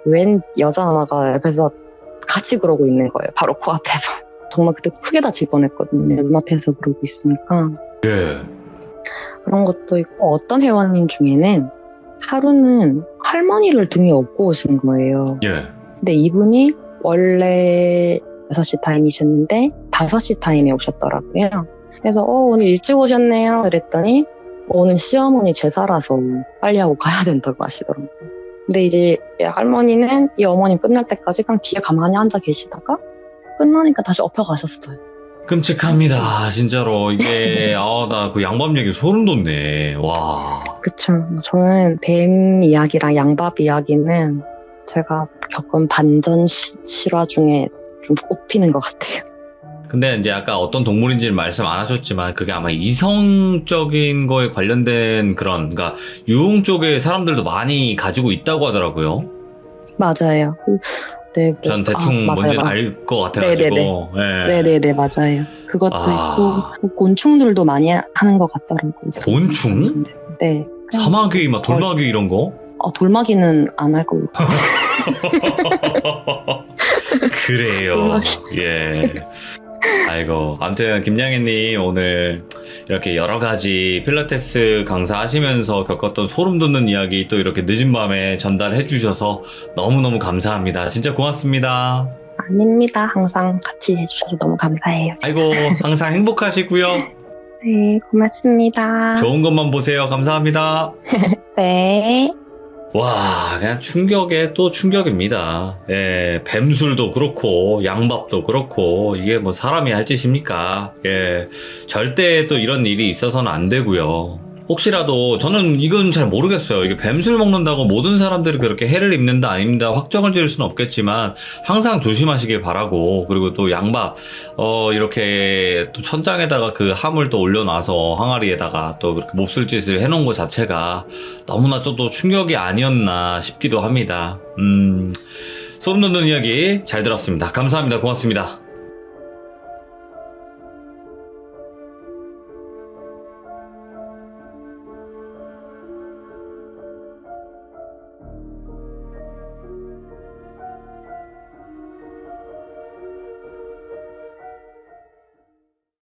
웬 여자 하나가 옆에서 같이 그러고 있는 거예요. 바로 코앞에서. 정말 그때 크게 다칠 뻔했거든요. 눈앞에서 그러고 있으니까. 예. 그런 것도 있고 어떤 회원님 중에는 하루는 할머니를 등에 업고 오신 거예요. 예. 근데 이분이 원래 6시 타임이셨는데 5시 타임에 오셨더라고요. 그래서 오늘 일찍 오셨네요. 그랬더니 오늘 시어머니 제사라서 빨리 하고 가야 된다고 하시더라고요. 근데 이제 할머니는 이 어머님 끝날 때까지 그냥 뒤에 가만히 앉아 계시다가 끝나니까 다시 엎어가셨어요. 끔찍합니다. 진짜로. 이게, 나 그 양밥 얘기 소름 돋네. 와. 그쵸. 저는 뱀 이야기랑 양밥 이야기는 제가 겪은 반전 실화 중에 좀 꼽히는 것 같아요. 근데 이제 아까 어떤 동물인지는 말씀 안 하셨지만 그게 아마 이성적인 거에 관련된 그러니까 유흥 쪽에 사람들도 많이 가지고 있다고 하더라고요. 맞아요. 네, 전 대충 뭔지는 알 것 같아가지고. 네네네, 맞아요. 그것도 아. 있고, 곤충들도 많이 하는 것 같더라고요. 곤충? 네. 사마귀, 막 돌마귀 이런 거? 돌마귀는 안 할 거고. 그래요. 돌마귀. 예. 아이고. 아무튼, 김양희님 오늘 이렇게 여러 가지 필라테스 강사하시면서 겪었던 소름 돋는 이야기 또 이렇게 늦은 밤에 전달해 주셔서 너무너무 감사합니다. 진짜 고맙습니다. 아닙니다. 항상 같이 해주셔서 너무 감사해요. 아이고, 항상 행복하시고요. 네, 고맙습니다. 좋은 것만 보세요. 감사합니다. 네. 와, 그냥 충격에 또 충격입니다. 예, 뱀술도 그렇고, 양밥도 그렇고, 이게 뭐 사람이 할 짓입니까? 예, 절대 또 이런 일이 있어서는 안 되고요. 혹시라도, 저는 이건 잘 모르겠어요. 이게 뱀술 먹는다고 모든 사람들이 그렇게 해를 입는다, 아닙니다. 확정을 지을 수는 없겠지만, 항상 조심하시길 바라고, 그리고 또 양밥, 이렇게 또 천장에다가 그 함을 또 올려놔서 항아리에다가 또 그렇게 몹쓸 짓을 해놓은 것 자체가 너무나 또 충격이 아니었나 싶기도 합니다. 소름 돋는 이야기 잘 들었습니다. 감사합니다. 고맙습니다.